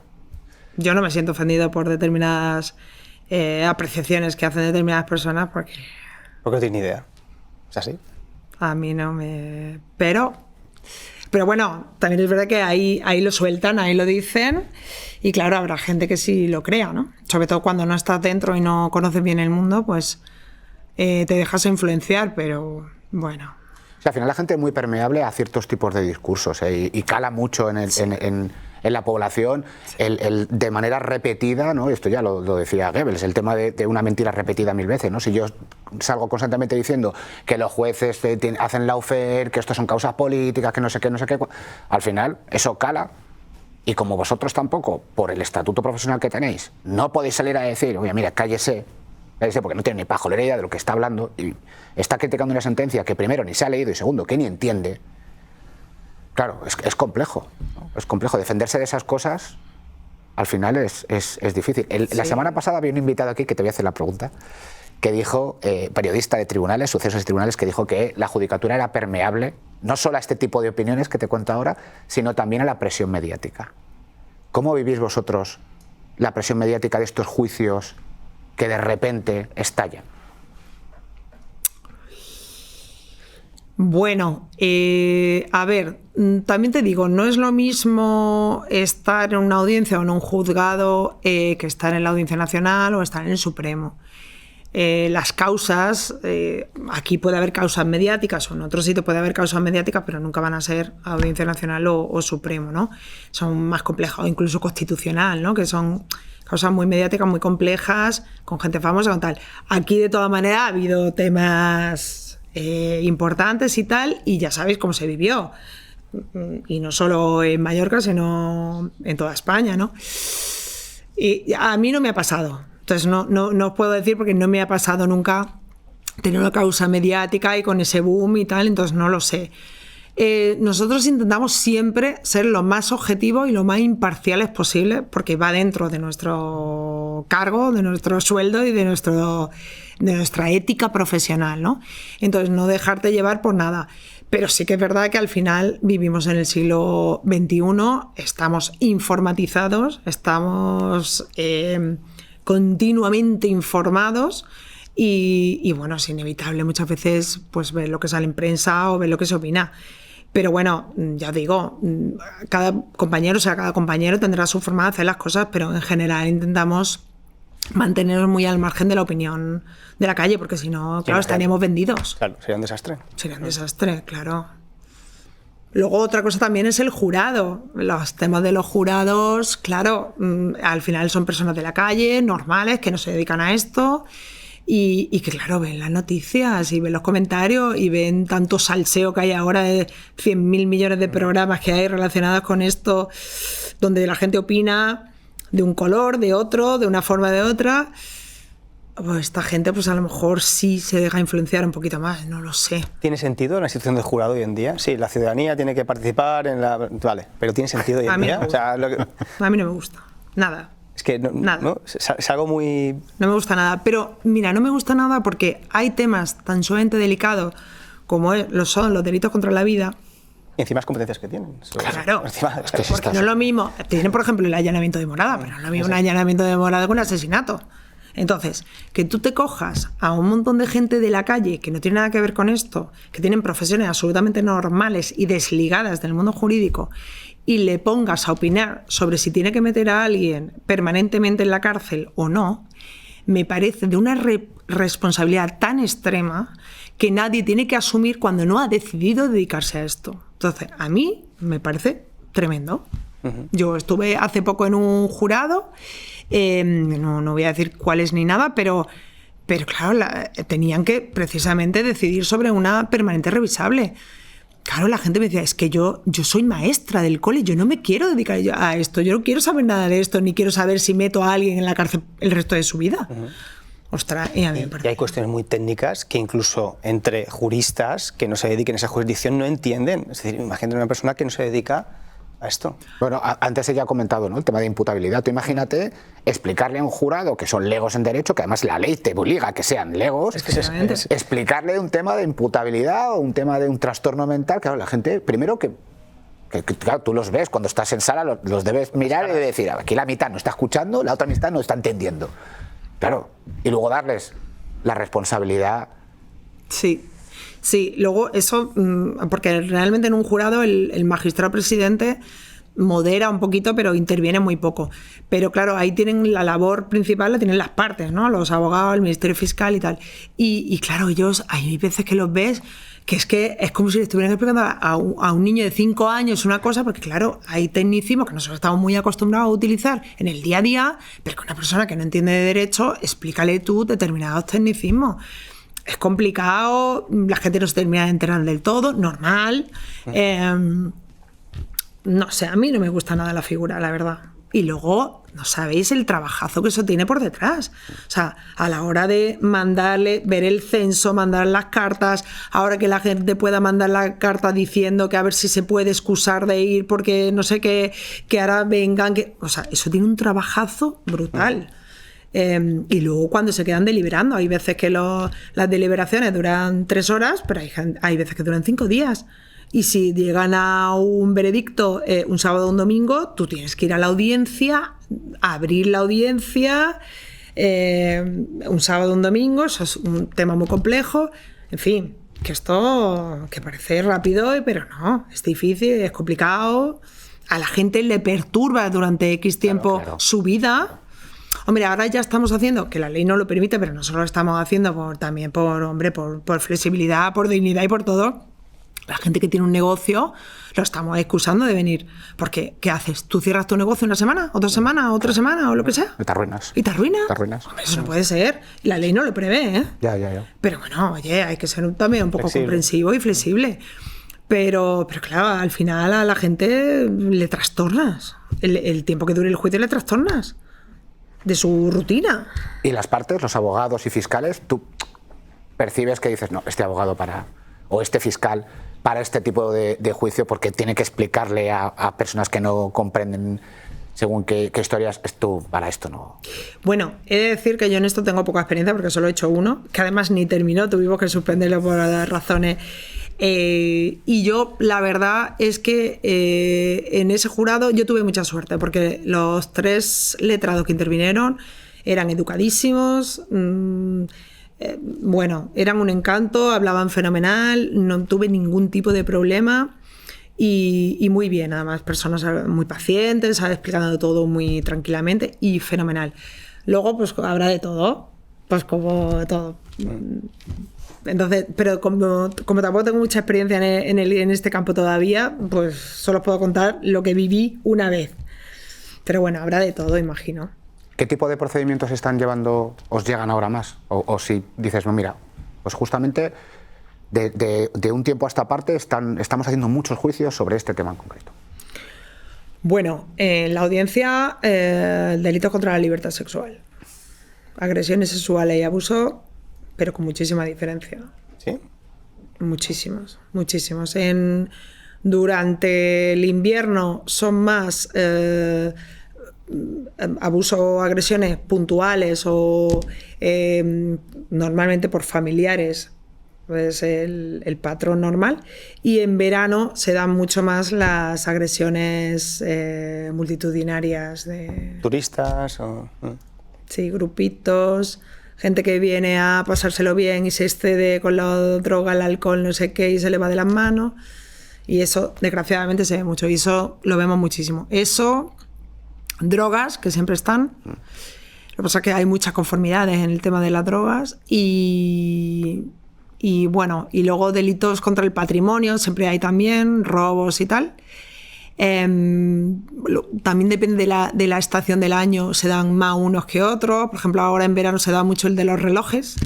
A: Yo no me siento ofendido por determinadas apreciaciones que hacen determinadas personas porque
B: no tienes ni idea. ¿Es así?
A: A mí no me... Pero bueno, también es verdad que ahí lo sueltan, ahí lo dicen y claro, habrá gente que sí lo crea, ¿no? Sobre todo cuando no estás dentro y no conoces bien el mundo, pues te dejas influenciar, pero bueno.
C: O sea, al final la gente es muy permeable a ciertos tipos de discursos y cala mucho en la población, de manera repetida, ¿no? Esto ya lo decía Goebbels, el tema de una mentira repetida 1000 veces, ¿no? Si yo salgo constantemente diciendo que los jueces hacen lawfare, que esto son causas políticas, que no sé qué, al final eso cala, y como vosotros tampoco, por el estatuto profesional que tenéis, no podéis salir a decir, oye, mira, cállese, porque no tiene ni pajolera idea de lo que está hablando, y está criticando una sentencia que primero ni se ha leído y segundo que ni entiende. Claro, es complejo, ¿no? Es complejo. Defenderse de esas cosas, al final es difícil. La semana pasada había un invitado aquí, que te voy a hacer la pregunta, que dijo, periodista de tribunales, sucesos de tribunales, que dijo que la judicatura era permeable, no solo a este tipo de opiniones que te cuento ahora, sino también a la presión mediática. ¿Cómo vivís vosotros la presión mediática de estos juicios que de repente estallan?
A: Bueno, a ver, también te digo, no es lo mismo estar en una audiencia o en un juzgado que estar en la Audiencia Nacional o estar en el Supremo. Las causas, aquí puede haber causas mediáticas o en otro sitio puede haber causas mediáticas, pero nunca van a ser Audiencia Nacional o Supremo, ¿no? Son más complejas, o incluso constitucional, ¿no? Que son causas muy mediáticas, muy complejas, con gente famosa, con tal. Aquí, de todas maneras, ha habido temas importantes y tal, y ya sabéis cómo se vivió. Y no solo en Mallorca, sino en toda España, ¿no? Y a mí no me ha pasado. Entonces no os puedo decir porque no me ha pasado nunca tener una causa mediática y con ese boom y tal, entonces no lo sé. Nosotros intentamos siempre ser lo más objetivos y lo más imparciales posible porque va dentro de nuestro cargo, de nuestro sueldo y de nuestra ética profesional, ¿no? Entonces no dejarte llevar por nada. Pero sí que es verdad que al final vivimos en el siglo XXI, estamos informatizados, estamos continuamente informados y bueno, es inevitable muchas veces pues ver lo que sale en prensa o ver lo que se opina. Pero bueno, ya digo, cada compañero tendrá su forma de hacer las cosas, pero en general intentamos mantenernos muy al margen de la opinión de la calle, porque si no, claro, estaríamos vendidos.
B: Claro, sería un desastre.
A: Sería un desastre, claro. Luego otra cosa también es el jurado. Los temas de los jurados, claro, al final son personas de la calle, normales, que no se dedican a esto y que, claro, ven las noticias y ven los comentarios y ven tanto salseo que hay ahora de 100.000 millones de programas que hay relacionados con esto, donde la gente opina de un color, de otro, de una forma, de otra. Pues esta gente, pues a lo mejor sí se deja influenciar un poquito más, no lo sé.
B: ¿Tiene sentido la institución del jurado hoy en día? Sí, la ciudadanía tiene que participar en la... Vale, pero ¿tiene sentido hoy en día?
A: No,
B: o sea,
A: a mí no me gusta, nada.
B: Es que
A: nada.
B: ¿no? Es algo muy...
A: No me gusta nada, pero mira, no me gusta nada porque hay temas tan sumamente delicados como lo son los delitos contra la vida.
B: Y encima las competencias que tienen.
A: Claro,
B: Encima,
C: es que
A: porque no es lo mismo, tienen por ejemplo el allanamiento de morada, pero no es lo mismo un allanamiento de morada que un asesinato. Entonces, que tú te cojas a un montón de gente de la calle que no tiene nada que ver con esto, que tienen profesiones absolutamente normales y desligadas del mundo jurídico, y le pongas a opinar sobre si tiene que meter a alguien permanentemente en la cárcel o no, me parece de una responsabilidad tan extrema que nadie tiene que asumir cuando no ha decidido dedicarse a esto. Entonces, a mí me parece tremendo. Yo estuve hace poco en un jurado, no voy a decir cuáles ni nada, pero claro, tenían que precisamente decidir sobre una permanente revisable. Claro, la gente me decía, es que yo soy maestra del cole, yo no me quiero dedicar a esto, yo no quiero saber nada de esto, ni quiero saber si meto a alguien en la cárcel el resto de su vida. Ostras, y a mí me parece.
B: Y hay cuestiones muy técnicas que incluso entre juristas que no se dediquen a esa jurisdicción no entienden. Es decir, imagínate una persona que no se dedica a esto.
C: Bueno, antes ella ha comentado, ¿no?, el tema de imputabilidad. Tú imagínate explicarle a un jurado que son legos en derecho, que además la ley te obliga a que sean legos, explicarle un tema de imputabilidad o un tema de un trastorno mental. Claro, la gente, primero que claro, tú los ves cuando estás en sala, los debes mirar y decir, aquí la mitad no está escuchando, la otra mitad no está entendiendo. Claro, y luego darles la responsabilidad.
A: Sí. Sí, luego eso, porque realmente en un jurado el magistrado presidente modera un poquito, pero interviene muy poco. Pero claro, ahí tienen la labor principal, la tienen las partes, ¿no? Los abogados, el Ministerio Fiscal y tal. Y claro, ellos, hay veces que los ves que es como si le estuvieran explicando a un niño de 5 años una cosa, porque claro, hay tecnicismos que nosotros estamos muy acostumbrados a utilizar en el día a día, pero que una persona que no entiende de derecho, explícale tú determinados tecnicismos. Es complicado, la gente no se termina de enterar del todo, normal. No sé, a mí no me gusta nada la figura, la verdad. Y luego, no sabéis el trabajazo que eso tiene por detrás. O sea, a la hora de mandarle, ver el censo, mandar las cartas, ahora que la gente pueda mandar la carta diciendo que a ver si se puede excusar de ir porque no sé qué, que ahora vengan, que... O sea, eso tiene un trabajazo brutal. Y luego cuando se quedan deliberando, hay veces que las deliberaciones duran 3 horas, pero hay veces que duran 5 días. Y si llegan a un veredicto un sábado o un domingo, tú tienes que ir a la audiencia, abrir la audiencia, un sábado o un domingo, eso es un tema muy complejo. En fin, que esto que parece rápido, pero no, es difícil, es complicado. A la gente le perturba durante X tiempo su vida. Hombre, ahora ya estamos haciendo, que la ley no lo permite, pero nosotros lo estamos haciendo también por flexibilidad, por dignidad y por todo. La gente que tiene un negocio lo estamos excusando de venir. Porque, ¿qué haces? ¿Tú cierras tu negocio una semana, otra semana, otra semana o lo que sea?
C: Y te arruinas.
A: ¿Y te arruinas?
C: Te arruinas.
A: Hombre, eso no puede ser. La ley no lo prevé, ¿eh?
C: Ya.
A: Pero bueno, oye, hay que ser también un poco comprensivo y flexible. Pero claro, al final a la gente le trastornas. El tiempo que dure el juicio le trastornas de su rutina.
C: Y las partes, los abogados y fiscales, tú percibes que dices, no, este abogado o este fiscal para este tipo de juicio, porque tiene que explicarle a personas que no comprenden según qué historias, tú para esto no.
A: Bueno, he de decir que yo en esto tengo poca experiencia porque solo he hecho uno, que además ni terminó, tuvimos que suspenderlo por razones. Y yo, la verdad es que en ese jurado yo tuve mucha suerte, porque los 3 letrados que intervinieron eran educadísimos, bueno, eran un encanto, hablaban fenomenal, no tuve ningún tipo de problema y muy bien, además personas muy pacientes, explicando todo muy tranquilamente y fenomenal. Luego, pues habrá de todo, pues como todo. Entonces, pero como tampoco tengo mucha experiencia en este campo todavía, pues solo puedo contar lo que viví una vez. Pero bueno, habrá de todo, imagino.
C: ¿Qué tipo de procedimientos os llegan ahora más? O si dices, no, mira, pues justamente de un tiempo a esta parte estamos haciendo muchos juicios sobre este tema en concreto.
A: Bueno, en la audiencia, delitos contra la libertad sexual. Agresiones sexuales y abuso, pero con muchísima diferencia.
B: ¿Sí?
A: Muchísimos. Durante el invierno son más abuso o agresiones puntuales o normalmente por familiares, es el patrón normal, y en verano se dan mucho más las agresiones multitudinarias de
B: turistas o
A: sí, grupitos, gente que viene a pasárselo bien y se excede con la droga, el alcohol, no sé qué, y se le va de las manos. Y eso, desgraciadamente, se ve mucho. Y eso lo vemos muchísimo. Eso, drogas, que siempre están. Lo que pasa es que hay muchas conformidades en el tema de las drogas. Y bueno, y luego delitos contra el patrimonio, siempre hay también, robos y tal. También depende de la estación del año, se dan más unos que otros. Por ejemplo, ahora en verano se da mucho el de los relojes,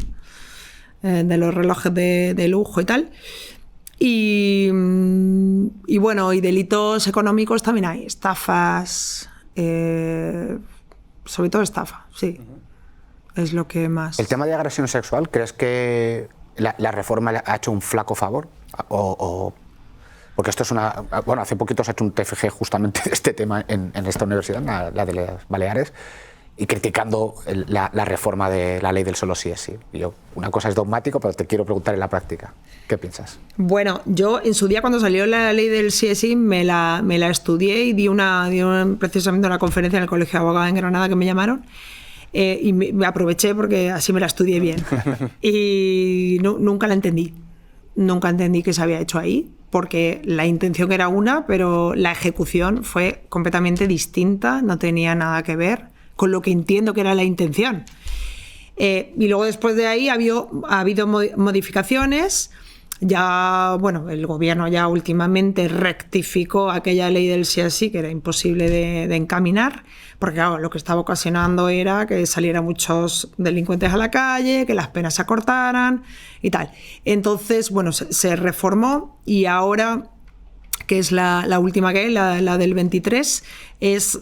A: de lujo y tal. Y bueno, y delitos económicos también hay, estafas, sobre todo estafa, sí. Es lo que más...
C: ¿El tema de agresión sexual, crees que la reforma ha hecho un flaco favor? Porque esto es bueno, hace poquito se ha hecho un TFG justamente de este tema en esta universidad, la de las Baleares, y criticando la reforma de la ley del solo sí es sí. Una cosa es dogmático, pero te quiero preguntar en la práctica, ¿qué piensas?
A: Bueno, yo en su día cuando salió la ley del sí es sí me la estudié y di precisamente una conferencia en el Colegio de Abogados en Granada que me llamaron. Y me aproveché porque así me la estudié bien. Y nunca la entendí. Nunca entendí qué se había hecho ahí, porque la intención era una, pero la ejecución fue completamente distinta, no tenía nada que ver con lo que entiendo que era la intención. Y luego después de ahí ha habido modificaciones. Ya, bueno, el gobierno ya últimamente rectificó aquella ley del sí así, que era imposible de encaminar, porque claro, lo que estaba ocasionando era que salieran muchos delincuentes a la calle, que las penas se acortaran y tal. Entonces, bueno, se reformó y ahora, que es la última que hay, la del 23, es...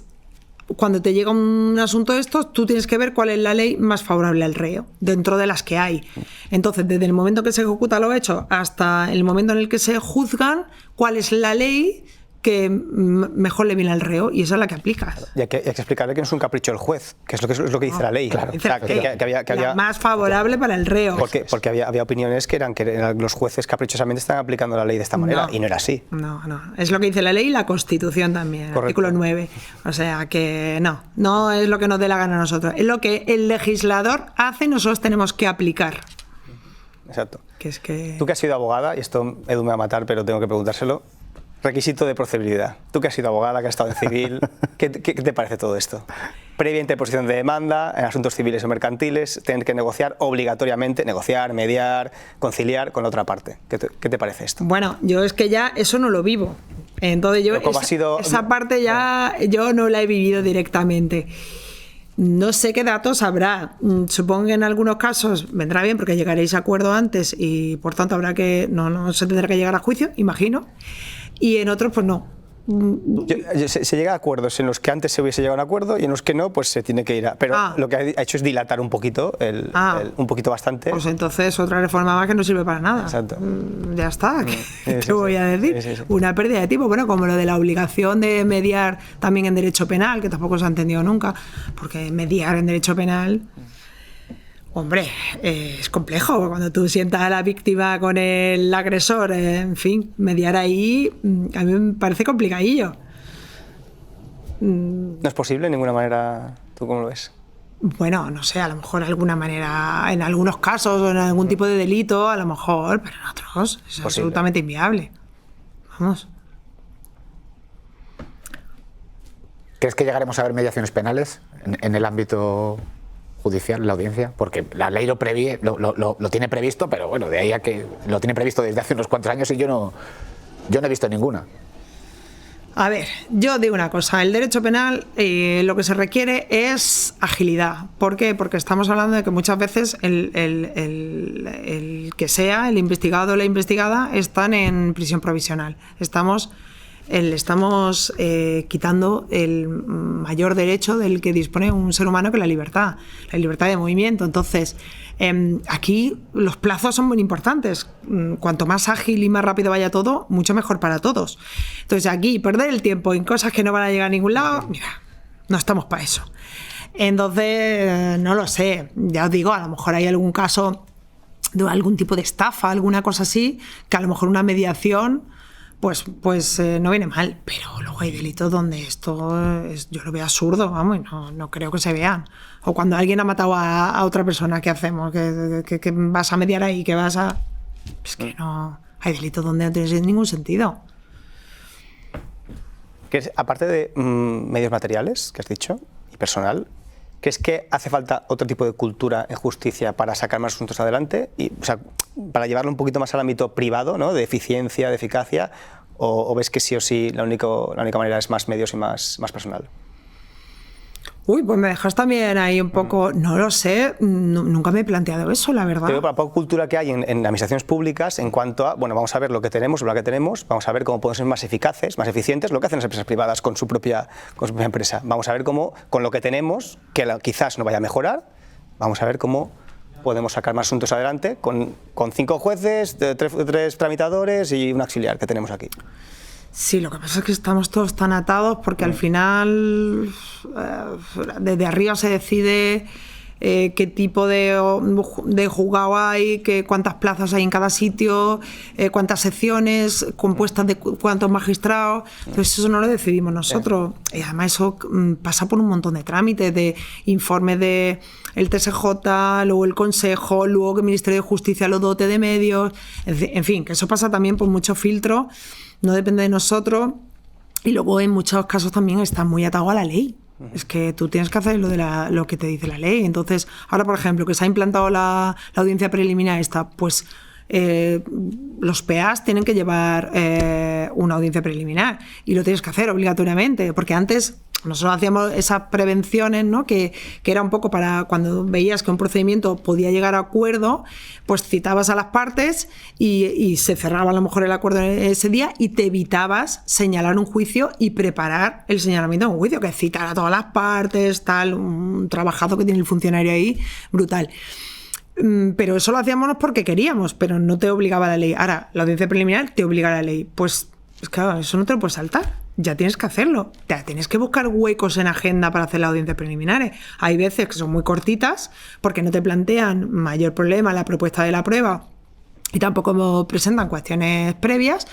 A: Cuando te llega un asunto de estos, tú tienes que ver cuál es la ley más favorable al reo, dentro de las que hay. Entonces, desde el momento que se ejecuta lo hecho hasta el momento en el que se juzgan, cuál es la ley que mejor le viene al reo, y esa es la que aplicas.
B: Y hay que explicarle que no es un capricho del juez, que es lo que dice la ley.
A: Claro.
B: Que había,
A: más favorable para el reo.
B: Porque había opiniones que eran los jueces caprichosamente están aplicando la ley de esta manera, y no era así.
A: No. Es lo que dice la ley y la Constitución también, el artículo 9. O sea que no es lo que nos dé la gana a nosotros. Es lo que el legislador hace y nosotros tenemos que aplicar.
B: Exacto.
A: Que
B: Tú que has sido abogada, y esto Edu me va a matar, pero tengo que preguntárselo. Requisito de procedibilidad. Tú que has sido abogada, que has estado en civil, ¿qué te parece todo esto? Previa interposición de demanda, en asuntos civiles o mercantiles, tener que negociar obligatoriamente, mediar, conciliar con la otra parte. ¿Qué te parece esto?
A: Bueno, yo es que ya eso no lo vivo. Entonces yo esa parte ya yo no la he vivido directamente. No sé qué datos habrá. Supongo que en algunos casos vendrá bien porque llegaréis a acuerdo antes y por tanto no se tendrá que llegar a juicio, imagino. Y en otros, pues no.
B: Se llega a acuerdos en los que antes se hubiese llegado a un acuerdo y en los que no, pues se tiene que ir pero lo que ha hecho es dilatar un poquito, un poquito bastante.
A: Pues entonces otra reforma más que no sirve para nada.
B: Exacto.
A: Ya está, ¿qué te voy a decir? Sí. Una pérdida de tiempo, bueno, como lo de la obligación de mediar también en derecho penal, que tampoco se ha entendido nunca, porque mediar en derecho penal... Hombre, es complejo cuando tú sientas a la víctima con el agresor, en fin, mediar ahí a mí me parece complicadillo.
B: ¿No es posible de ninguna manera? ¿Tú cómo lo ves?
A: Bueno, no sé, a lo mejor de alguna manera, en algunos casos o en algún tipo de delito, a lo mejor, pero en otros es absolutamente inviable. Vamos.
C: ¿Crees que llegaremos a ver mediaciones penales en el ámbito judicial, la audiencia? Porque la ley lo tiene previsto, pero bueno, de ahí a que lo tiene previsto desde hace unos cuantos años y yo no he visto ninguna.
A: A ver, yo digo una cosa, el derecho penal lo que se requiere es agilidad. ¿Por qué? Porque estamos hablando de que muchas veces el que sea, el investigado o la investigada, están en prisión provisional. Estamos quitando el mayor derecho del que dispone un ser humano, que es la libertad de movimiento. Entonces, aquí los plazos son muy importantes. Cuanto más ágil y más rápido vaya todo, mucho mejor para todos. Entonces, aquí perder el tiempo en cosas que no van a llegar a ningún lado, mira, no estamos para eso. Entonces, no lo sé, ya os digo, a lo mejor hay algún caso de algún tipo de estafa, alguna cosa así, que a lo mejor una mediación pues no viene mal, pero luego hay delitos donde esto yo lo veo absurdo, vamos, no creo que se vean. O cuando alguien ha matado a otra persona, ¿qué hacemos? ¿Que vas a mediar ahí? ¿Que vas a...? Es que no... Hay delitos donde no tiene ningún sentido.
B: Aparte de medios materiales, que has dicho, y personal, ¿crees que hace falta otro tipo de cultura en justicia para sacar más asuntos adelante? O sea, para llevarlo un poquito más al ámbito privado, ¿no? De eficiencia, de eficacia, o ves que sí o sí la única manera es más medios y más personal?
A: Uy, pues me dejas también ahí un poco, no lo sé, nunca me he planteado eso, la verdad.
B: Pero para la poca cultura que hay en administraciones públicas en cuanto a, bueno, vamos a ver lo que tenemos, vamos a ver cómo podemos ser más eficaces, más eficientes, lo que hacen las empresas privadas con su propia empresa. Vamos a ver cómo, con lo que tenemos, que quizás no vaya a mejorar, vamos a ver cómo podemos sacar más asuntos adelante con 5 jueces, 3 tramitadores y un auxiliar que tenemos aquí.
A: Sí, lo que pasa es que estamos todos tan atados porque al final desde arriba se decide qué tipo de juzgado hay, cuántas plazas hay en cada sitio, cuántas secciones compuestas de cuántos magistrados. Entonces eso no lo decidimos nosotros. Y además eso pasa por un montón de trámites, de informes de el TSJ, luego el Consejo, luego que el Ministerio de Justicia lo dote de medios. En fin, que eso pasa también por muchos filtros. No depende de nosotros y luego en muchos casos también está muy atado a la ley. Es que tú tienes que hacer lo que te dice la ley. Entonces, ahora por ejemplo, que se ha implantado la audiencia preliminar esta, pues los PAs tienen que llevar una audiencia preliminar y lo tienes que hacer obligatoriamente, porque antes nosotros hacíamos esas prevenciones, ¿no? que era un poco para cuando veías que un procedimiento podía llegar a acuerdo, pues citabas a las partes y se cerraba a lo mejor el acuerdo ese día y te evitabas señalar un juicio y preparar el señalamiento de un juicio, que es citar a todas las partes, tal, un trabajazo que tiene el funcionario ahí, brutal. Pero eso lo hacíamos porque queríamos, pero no te obligaba la ley. Ahora, la audiencia preliminar te obliga a la ley. Pues claro, eso no te lo puedes saltar. Ya tienes que hacerlo. Tienes que buscar huecos en agenda para hacer las audiencias preliminares. Hay veces que son muy cortitas porque no te plantean mayor problema la propuesta de la prueba y tampoco presentan cuestiones previas,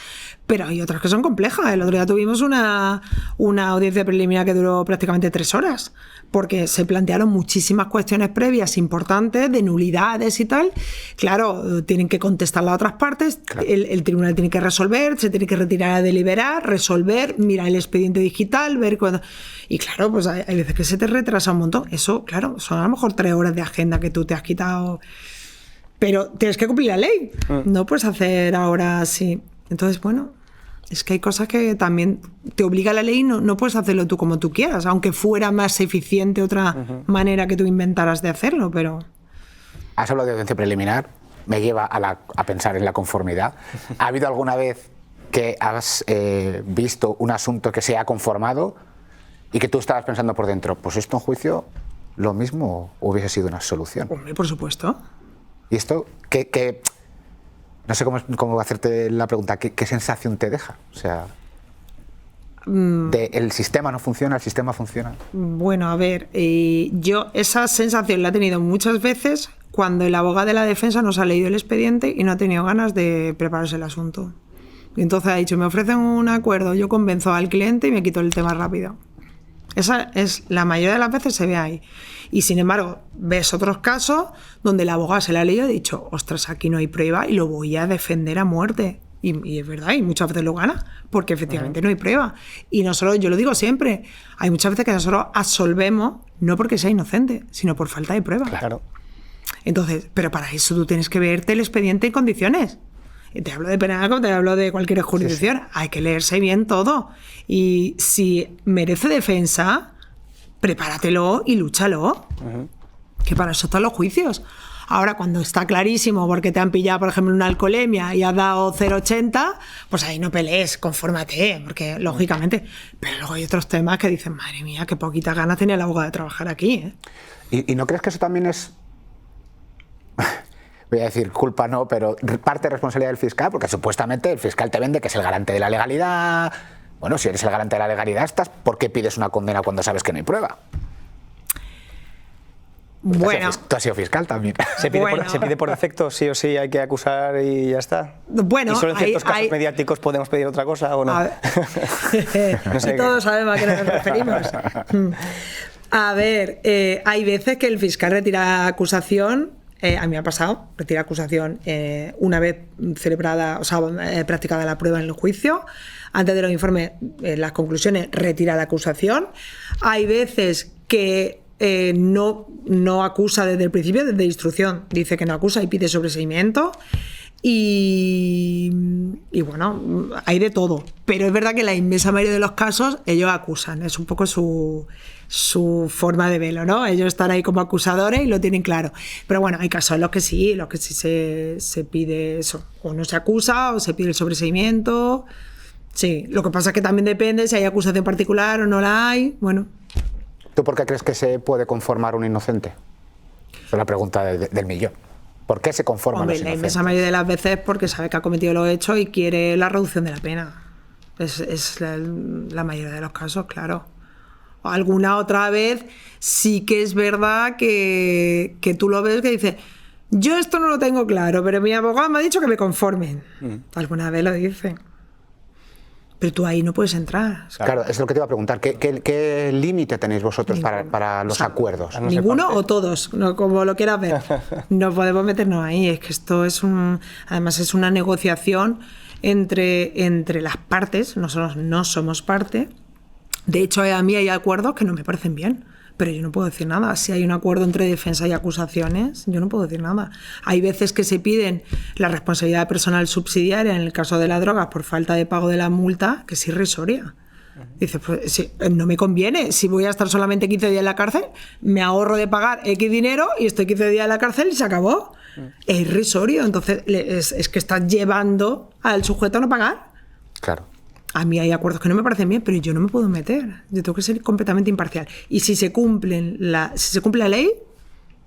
A: pero hay otras que son complejas. El otro día tuvimos una audiencia preliminar que duró prácticamente 3 horas, porque se plantearon muchísimas cuestiones previas importantes, de nulidades y tal. Claro, tienen que contestar las otras partes, claro. El tribunal tiene que resolver, se tiene que retirar a deliberar, resolver, mirar el expediente digital, ver cuándo... Y claro, pues hay veces que se te retrasa un montón. Eso, claro, son a lo mejor 3 horas de agenda que tú te has quitado... Pero tienes que cumplir la ley. No puedes hacer ahora así. Entonces, bueno, es que hay cosas que también te obliga la ley y no puedes hacerlo tú como tú quieras, aunque fuera más eficiente otra manera que tú inventaras de hacerlo, pero...
C: Has hablado de audiencia preliminar, me lleva a pensar en la conformidad. ¿Ha habido alguna vez que has visto un asunto que se ha conformado y que tú estabas pensando por dentro, pues esto en juicio lo mismo hubiese sido una solución?
A: Hombre, por supuesto.
C: ¿Y esto qué no sé cómo hacerte la pregunta, qué sensación te deja? O sea, ¿el sistema no funciona, el sistema funciona?
A: Bueno, a ver, yo esa sensación la he tenido muchas veces cuando el abogado de la defensa nos ha leído el expediente y no ha tenido ganas de prepararse el asunto. Y entonces ha dicho, me ofrecen un acuerdo, yo convenzo al cliente y me quito el tema rápido. Esa es la mayoría de las veces se ve ahí. Y sin embargo, ves otros casos donde el abogado se la ha leído y ha dicho, ostras, aquí no hay prueba y lo voy a defender a muerte. Y es verdad, y muchas veces lo gana, porque efectivamente no hay prueba. Y nosotros, yo lo digo siempre, hay muchas veces que nosotros absolvemos, no porque sea inocente, sino por falta de prueba.
B: Claro.
A: Entonces, pero para eso tú tienes que verte el expediente en condiciones. Te hablo de penal como te hablo de cualquier jurisdicción. Sí. Hay que leerse bien todo. Y si merece defensa, prepáratelo y lúchalo. Que para eso están los juicios. Ahora, cuando está clarísimo porque te han pillado, por ejemplo, una alcoholemia y has dado 0,80, pues ahí no pelees, confórmate, porque lógicamente. Pero luego hay otros temas que dicen, madre mía, qué poquitas ganas tenía el abogado de trabajar aquí, ¿eh?
C: ¿Y no crees que eso también es, voy a decir culpa no, pero parte de responsabilidad del fiscal? Porque supuestamente el fiscal te vende que es el garante de la legalidad. Bueno, si eres el garante de la legalidad, ¿por qué pides una condena cuando sabes que no hay prueba?
A: Bueno,
C: tú has sido fiscal también.
B: ¿Se pide por defecto, sí o sí hay que acusar y ya está?
A: Bueno,
B: ¿y solo en ciertos casos mediáticos podemos pedir otra cosa o no?
A: No sé. Todos sabemos a qué nos referimos. A ver, hay veces que el fiscal retira acusación, a mí me ha pasado, retira acusación una vez celebrada, o sea, practicada la prueba en el juicio, antes de los informes, las conclusiones, retira la acusación. Hay veces que no acusa desde el principio, desde instrucción, dice que no acusa y pide sobreseimiento. Y bueno, hay de todo. Pero es verdad que en la inmensa mayoría de los casos ellos acusan, es un poco su forma de verlo, ¿no? Ellos están ahí como acusadores y lo tienen claro. Pero bueno, hay casos en los que sí se pide eso, o no se acusa o se pide el sobreseimiento. Sí, lo que pasa es que también depende si hay acusación particular o no la hay. Bueno.
C: ¿Tú por qué crees que se puede conformar un inocente? Es la pregunta del millón. ¿Por qué se conforman los inocentes? La
A: inmensa mayoría de las veces porque sabe que ha cometido los hechos y quiere la reducción de la pena. Es la mayoría de los casos, claro. Alguna otra vez sí que es verdad que tú lo ves que dices, yo esto no lo tengo claro, pero mi abogado me ha dicho que me conformen. Alguna vez lo dicen. Pero tú ahí no puedes entrar.
C: Claro, es lo que te iba a preguntar. ¿Qué límite tenéis vosotros para los acuerdos?
A: ¿Ninguno o todos? No, como lo quieras ver. No podemos meternos ahí. Es que esto es además es una negociación entre las partes. Nosotros no somos parte. De hecho, a mí hay acuerdos que no me parecen bien. Pero yo no puedo decir nada. Si hay un acuerdo entre defensa y acusaciones, yo no puedo decir nada. Hay veces que se piden la responsabilidad personal subsidiaria en el caso de las drogas por falta de pago de la multa, que es irrisoria. Dices, pues sí, no me conviene. Si voy a estar solamente 15 días en la cárcel, me ahorro de pagar X dinero y estoy 15 días en la cárcel y se acabó. Es irrisorio. Entonces es que estás llevando al sujeto a no pagar.
C: Claro.
A: A mí hay acuerdos que no me parecen bien, pero yo no me puedo meter. Yo tengo que ser completamente imparcial. Y si se cumple la ley,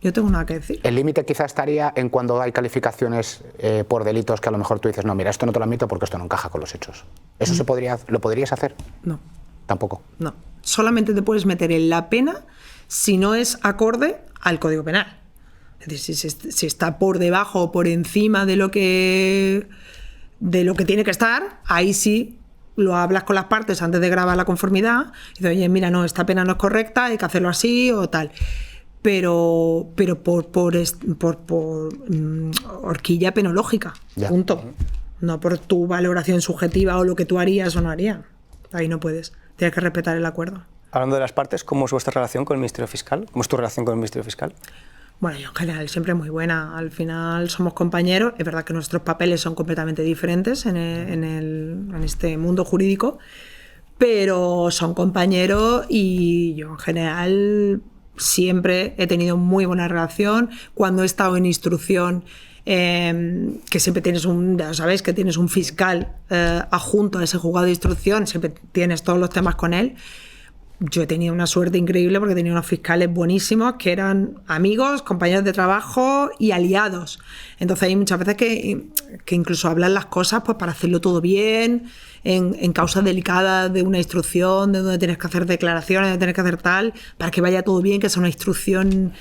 A: yo tengo nada que decir.
C: El límite quizá estaría en cuando hay calificaciones por delitos que a lo mejor tú dices, no, mira, esto no te lo admito porque esto no encaja con los hechos. ¿Eso lo podrías hacer?
A: No.
C: ¿Tampoco?
A: No. Solamente te puedes meter en la pena si no es acorde al Código Penal. Es decir, si está por debajo o por encima de lo que tiene que estar, ahí sí lo hablas con las partes antes de grabar la conformidad y dices, oye, mira, no, esta pena no es correcta, hay que hacerlo así o tal. Pero por horquilla penológica, ya. Punto. No por tu valoración subjetiva o lo que tú harías o no harías. Ahí no puedes. Tienes que respetar el acuerdo.
B: Hablando de las partes, ¿cómo es vuestra relación con el Ministerio Fiscal? ¿Cómo es tu relación con el Ministerio Fiscal?
A: Bueno, yo en general siempre muy buena. Al final somos compañeros. Es verdad que nuestros papeles son completamente diferentes en este mundo jurídico, pero son compañeros y yo en general siempre he tenido muy buena relación. Cuando he estado en instrucción, que siempre tienes ya sabéis que tienes un fiscal adjunto a ese juzgado de instrucción, siempre tienes todos los temas con él. Yo he tenido una suerte increíble porque tenía unos fiscales buenísimos que eran amigos, compañeros de trabajo y aliados. Entonces hay muchas veces que incluso hablan las cosas pues para hacerlo todo bien, en causas delicadas de una instrucción, de donde tienes que hacer declaraciones, de tienes que hacer tal, para que vaya todo bien, que sea una instrucción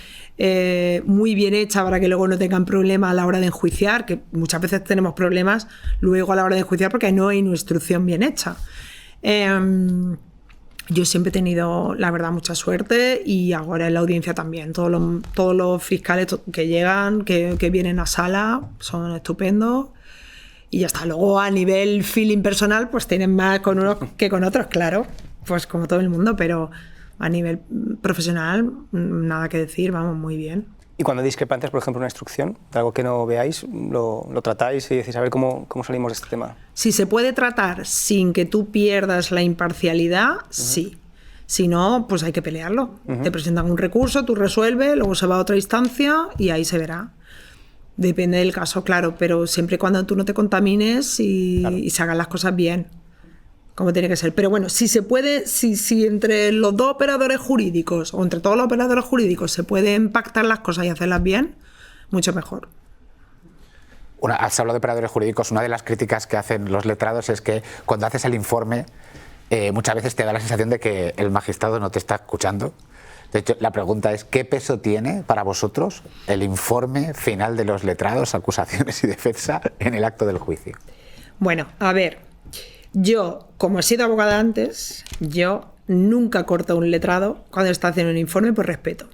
A: muy bien hecha para que luego no tengan problemas a la hora de enjuiciar, que muchas veces tenemos problemas luego a la hora de enjuiciar porque no hay una instrucción bien hecha. Yo siempre he tenido, la verdad, mucha suerte y ahora en la audiencia también. Todos los fiscales que llegan, que vienen a sala, son estupendos Y ya está. Luego a nivel feeling personal, pues tienen más con unos que con otros, claro. Pues como todo el mundo, pero a nivel profesional, nada que decir, vamos, muy bien.
B: Y cuando hay discrepancias, por ejemplo, una instrucción, de algo que no veáis, lo tratáis y decís, a ver cómo salimos de este tema.
A: Si se puede tratar sin que tú pierdas la imparcialidad, sí. Si no, pues hay que pelearlo. Te presentan un recurso, tú resuelves, luego se va a otra instancia y ahí se verá. Depende del caso, claro, pero siempre y cuando tú no te contamines y se hagan las cosas bien, como tiene que ser. Pero bueno, si se puede, si entre los dos operadores jurídicos o entre todos los operadores jurídicos se pueden pactar las cosas y hacerlas bien, mucho mejor.
C: Has hablado de operadores jurídicos. Una de las críticas que hacen los letrados es que cuando haces el informe muchas veces te da la sensación de que el magistrado no te está escuchando. De hecho, la pregunta es, ¿qué peso tiene para vosotros el informe final de los letrados, acusaciones y defensa en el acto del juicio?
A: Bueno, a ver, yo, como he sido abogada antes, yo nunca corto un letrado cuando está haciendo un informe por respeto.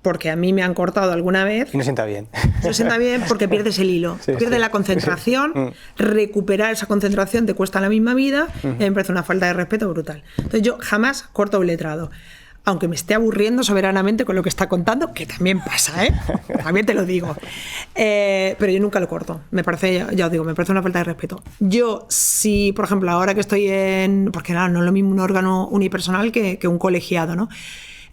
A: Porque a mí me han cortado alguna vez.
B: Y no sienta bien.
A: No sienta bien porque pierdes el hilo, pierdes la concentración. Recuperar esa concentración te cuesta la misma vida y me parece una falta de respeto brutal. Entonces yo jamás corto un letrado. Aunque me esté aburriendo soberanamente con lo que está contando, que también pasa, ¿eh? También te lo digo. Pero yo nunca lo corto. Me parece, ya os digo, me parece una falta de respeto. Yo, si, por ejemplo, ahora que estoy porque claro, no es lo mismo un órgano unipersonal que un colegiado, ¿no?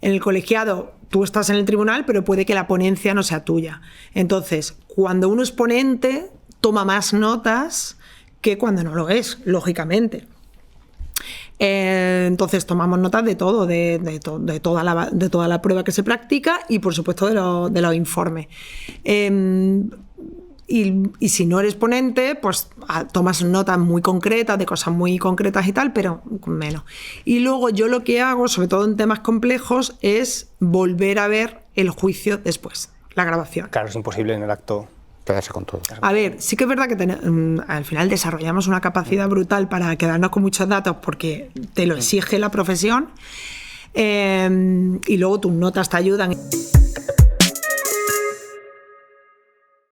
A: En el colegiado tú estás en el tribunal, pero puede que la ponencia no sea tuya. Entonces, cuando uno es ponente, toma más notas que cuando no lo es, lógicamente. Entonces tomamos notas de todo, de toda la prueba que se practica y por supuesto de los informes. Y si no eres ponente, pues tomas notas muy concretas, de cosas muy concretas y tal, pero menos. Y luego yo lo que hago, sobre todo en temas complejos, es volver a ver el juicio después, la grabación.
B: Claro, es imposible en el acto quedarse con todo.
A: A ver, sí que es verdad que al final desarrollamos una capacidad brutal para quedarnos con muchos datos porque te lo exige la profesión y luego tus notas te ayudan.